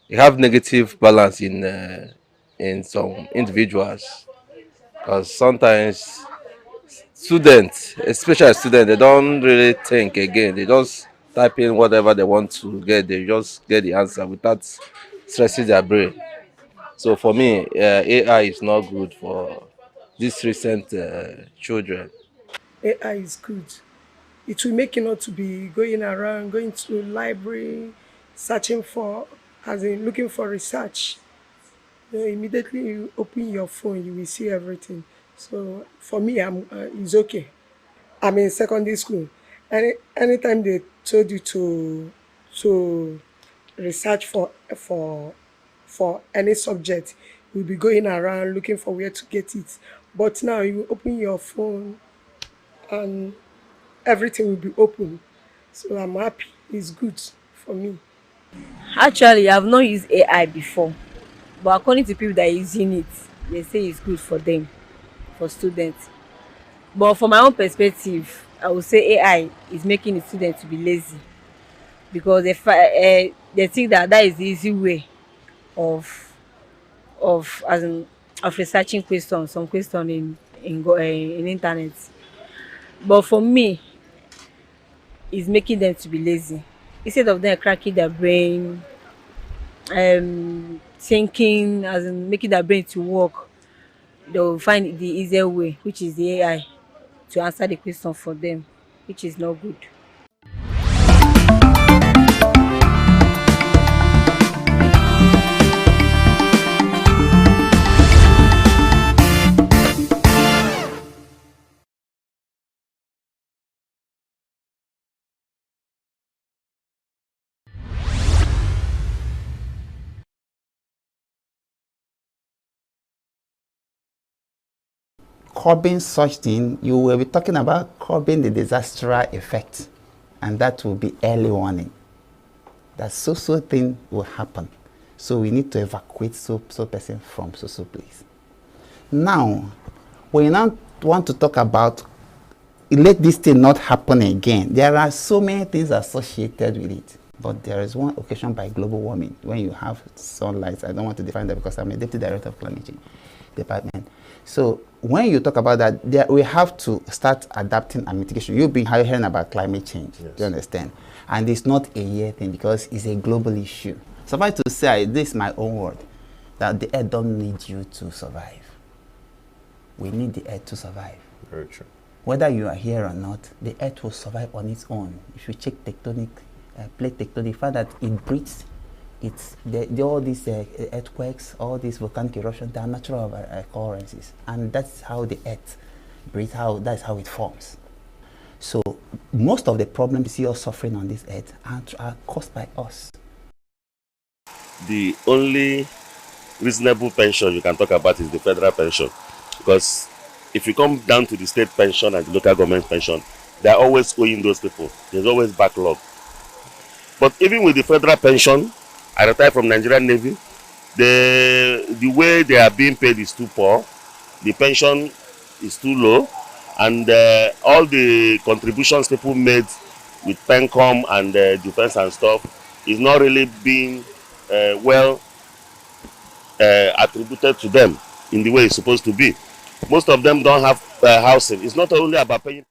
You have negative balance in some individuals, because sometimes students, especially students, they don't really think again. They just type in whatever they want to get. They just get the answer without stressing their brain. So for me, AI is not good for these recent children. AI is good. It will make you not to be going around, going to library, searching for, as in looking for research. Immediately you open your phone, you will see everything. So for me, it's okay. I'm in secondary school. Anytime they told you to research for any subject, you'll be going around looking for where to get it. But now you open your phone and everything will be open. So I'm happy. It's good for me. Actually, I've not used AI before, but according to people that are using it, they say it's good for them, for students. But from my own perspective, I would say AI is making the students to be lazy, because they think that that is the easy way of of researching questions, some question in internet. But for me, it's making them to be lazy. Instead of them cracking their brain, thinking, as in making their brain to work, they'll find the easier way, which is the AI, to answer the question for them, which is not good. curbing such thing, you will be talking about curbing the disaster effect, and that will be early warning that so thing will happen. So we need to evacuate so person from so place. Now, we now want to talk about let this thing not happen again. There are so many things associated with it. But there is one occasion by global warming when you have sunlight. I don't want to define that because I'm a deputy director of climate change department. So when you talk about that, we have to start adapting and mitigation. You've been hearing about climate change. Yes. Do you understand? And it's not a year thing because it's a global issue. Suffice to say, this is my own word, that the earth don't need you to survive. We need the earth to survive. Very true. Whether you are here or not, the earth will survive on its own. If you check tectonic, plate tectonic, find that it breathes. All these earthquakes, all these volcanic eruptions, they are natural occurrences. And that's how the earth breathes, that's how it forms. So most of the problems you see us suffering on this earth are caused by us. The only reasonable pension you can talk about is the federal pension, because if you come down to the state pension and the local government pension, they are always owing those people. There's always backlog. But even with the federal pension, I retired from Nigerian Navy, the way they are being paid is too poor, the pension is too low, and all the contributions people made with PENCOM and defense and stuff is not really being well attributed to them in the way it's supposed to be. Most of them don't have housing. It's not only about paying.